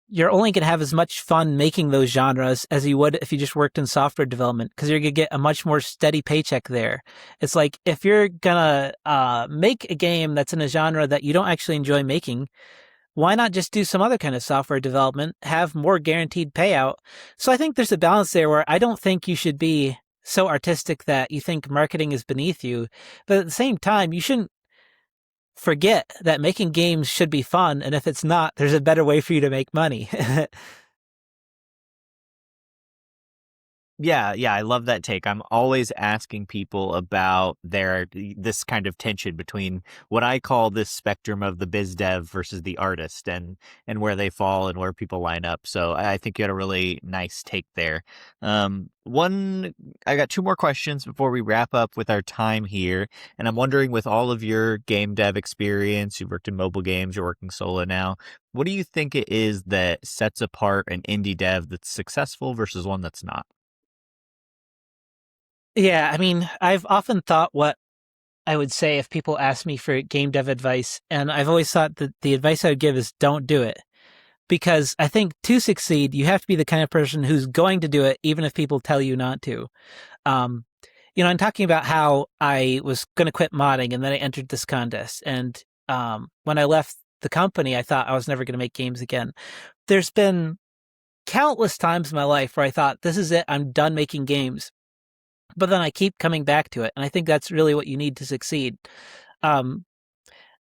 you're only going to have as much fun making those genres as you would if you just worked in software development, because you're going to get a much more steady paycheck there. It's like if you're going to make a game that's in a genre that you don't actually enjoy making, why not just do some other kind of software development, have more guaranteed payout? So I think there's a balance there where I don't think you should be so artistic that you think marketing is beneath you. But at the same time, you shouldn't forget that making games should be fun. And if it's not, there's a better way for you to make money. Yeah, I love that take. I'm always asking people about this kind of tension between what I call this spectrum of the biz dev versus the artist, and where they fall and where people line up. So I think you had a really nice take there. One, I got two more questions before we wrap up with our time here, and I'm wondering, with all of your game dev experience, you've worked in mobile games, you're working solo now. What do you think it is that sets apart an indie dev that's successful versus one that's not? Yeah, I mean, I've often thought what I would say if people ask me for game dev advice, and I've always thought that the advice I would give is don't do it. Because I think to succeed, you have to be the kind of person who's going to do it, even if people tell you not to. Um, I'm talking about how I was going to quit modding and then I entered this contest. And when I left the company, I thought I was never going to make games again. There's been countless times in my life where I thought, this is it, I'm done making games. But then I keep coming back to it. And I think that's really what you need to succeed. Um,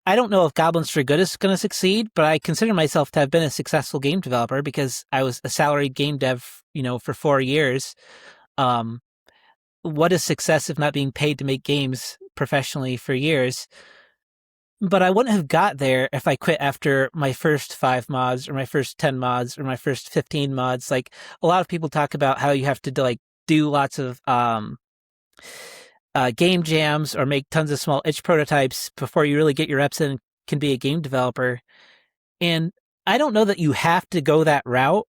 I don't know if Goblins For Good is going to succeed, but I consider myself to have been a successful game developer because I was a salaried game dev, for 4 years. Um, what is success if not being paid to make games professionally for years? But I wouldn't have got there if I quit after my first 5 mods or my first 10 mods or my first 15 mods. Like a lot of people talk about how you have to do lots of game jams or make tons of small itch prototypes before you really get your reps in and can be a game developer. And I don't know that you have to go that route.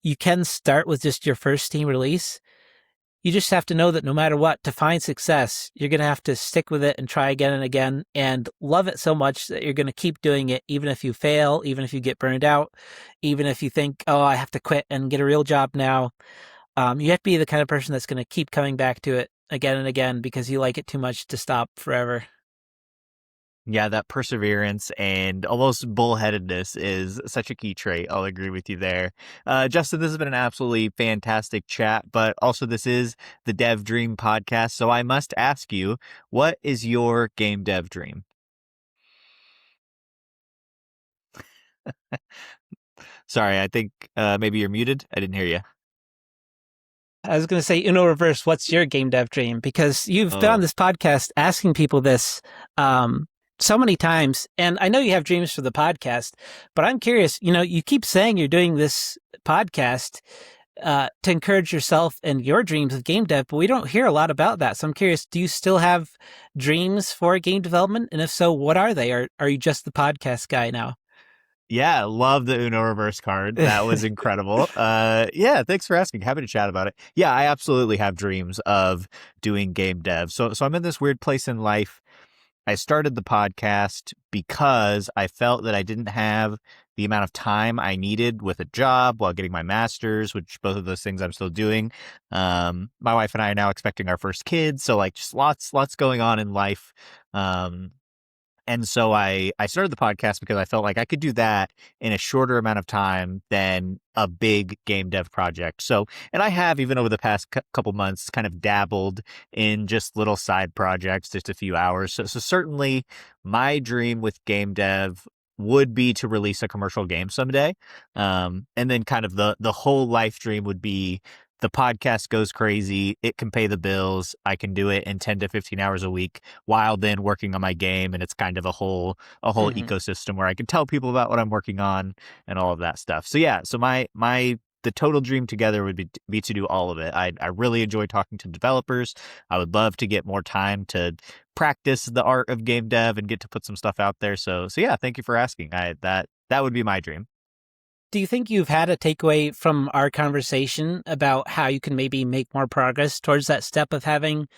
You can start with just your first Steam release. You just have to know that no matter what, to find success, you're going to have to stick with it and try again and again and love it so much that you're going to keep doing it, even if you fail, even if you get burned out, even if you think, oh, I have to quit and get a real job now. You have to be the kind of person that's going to keep coming back to it again and again because you like it too much to stop forever. Yeah, that perseverance and almost bullheadedness is such a key trait. I'll agree with you there. Justin, this has been an absolutely fantastic chat, but also this is the Dev Dream podcast. So I must ask you, what is your game dev dream? Sorry, I think maybe you're muted. I didn't hear you. I was going to say, Uno Reverse, what's your game dev dream? Because you've been on Oh, this podcast asking people this so many times, and I know you have dreams for the podcast, but I'm curious, you keep saying you're doing this podcast to encourage yourself and your dreams of game dev, but we don't hear a lot about that. So I'm curious, do you still have dreams for game development? And if so, what are they? Or are you just the podcast guy now? yeah, love the Uno reverse card. That was incredible. Yeah, thanks for asking. Happy to chat about it. Yeah, I absolutely have dreams of doing game dev. So I'm in this weird place in life. I started the podcast because I felt that I didn't have the amount of time I needed with a job while getting my master's, which both of those things I'm still doing. My wife and I are now expecting our first kid, so like just lots going on in life. And so I started the podcast because I felt like I could do that in a shorter amount of time than a big game dev project. So, and I have, even over the past couple months, kind of dabbled in just little side projects, just a few hours. So certainly my dream with game dev would be to release a commercial game someday. And then kind of the whole life dream would be the podcast goes crazy. It can pay the bills. I can do it in 10 to 15 hours a week while then working on my game. And it's kind of a whole Hmm. ecosystem where I can tell people about what I'm working on and all of that stuff. So yeah, so the total dream together would be to do all of it. I really enjoy talking to developers. I would love to get more time to practice the art of game dev and get to put some stuff out there. So yeah, thank you for asking. That would be my dream. Do you think you've had a takeaway from our conversation about how you can maybe make more progress towards that step of having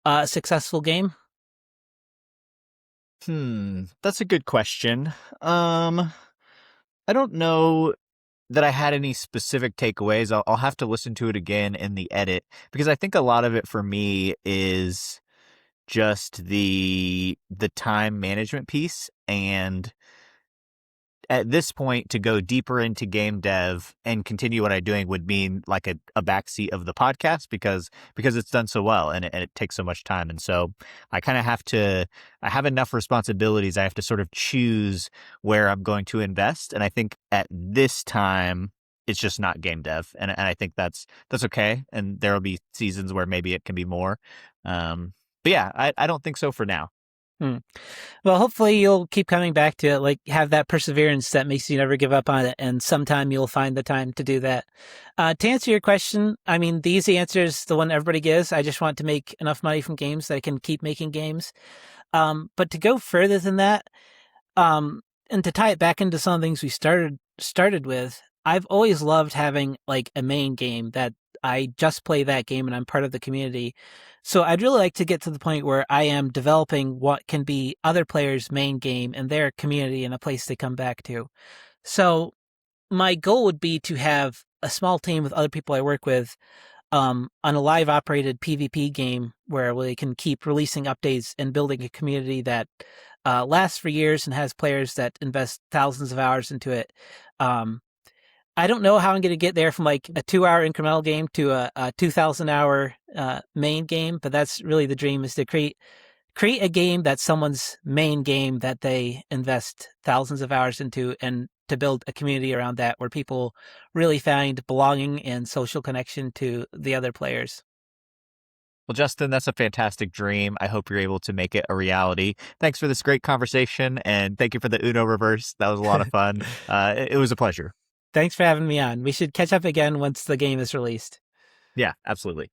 a successful game? That's a good question. I don't know that I had any specific takeaways. I'll have to listen to it again in the edit because I think a lot of it for me is just the time management piece. And at this point, to go deeper into game dev and continue what I'm doing would mean like a backseat of the podcast because it's done so well and it takes so much time. And so I kind of I have enough responsibilities. I have to sort of choose where I'm going to invest. And I think at this time, it's just not game dev, and I think that's okay. And there will be seasons where maybe it can be more. But yeah, I don't think so for now. Well, hopefully you'll keep coming back to it, like have that perseverance that makes you never give up on it, and sometime you'll find the time to do that. To answer your question, I mean, the easy answer is the one everybody gives. I just want to make enough money from games that I can keep making games. But to go further than that, and to tie it back into some things we started with, I've always loved having like a main game that I just play that game and I'm part of the community. So I'd really like to get to the point where I am developing what can be other players' main game and their community and a place they come back to. So my goal would be to have a small team with other people I work with on a live operated PvP game where we can keep releasing updates and building a community that lasts for years and has players that invest thousands of hours into it. I don't know how I'm going to get there from like a 2-hour incremental game to a 2,000-hour main game, but that's really the dream, is to create a game that's someone's main game that they invest thousands of hours into, and to build a community around that where people really find belonging and social connection to the other players. Well, Justin, that's a fantastic dream. I hope you're able to make it a reality. Thanks for this great conversation, and thank you for the Uno reverse. That was a lot of fun. It was a pleasure. Thanks for having me on. We should catch up again once the game is released. Yeah, absolutely.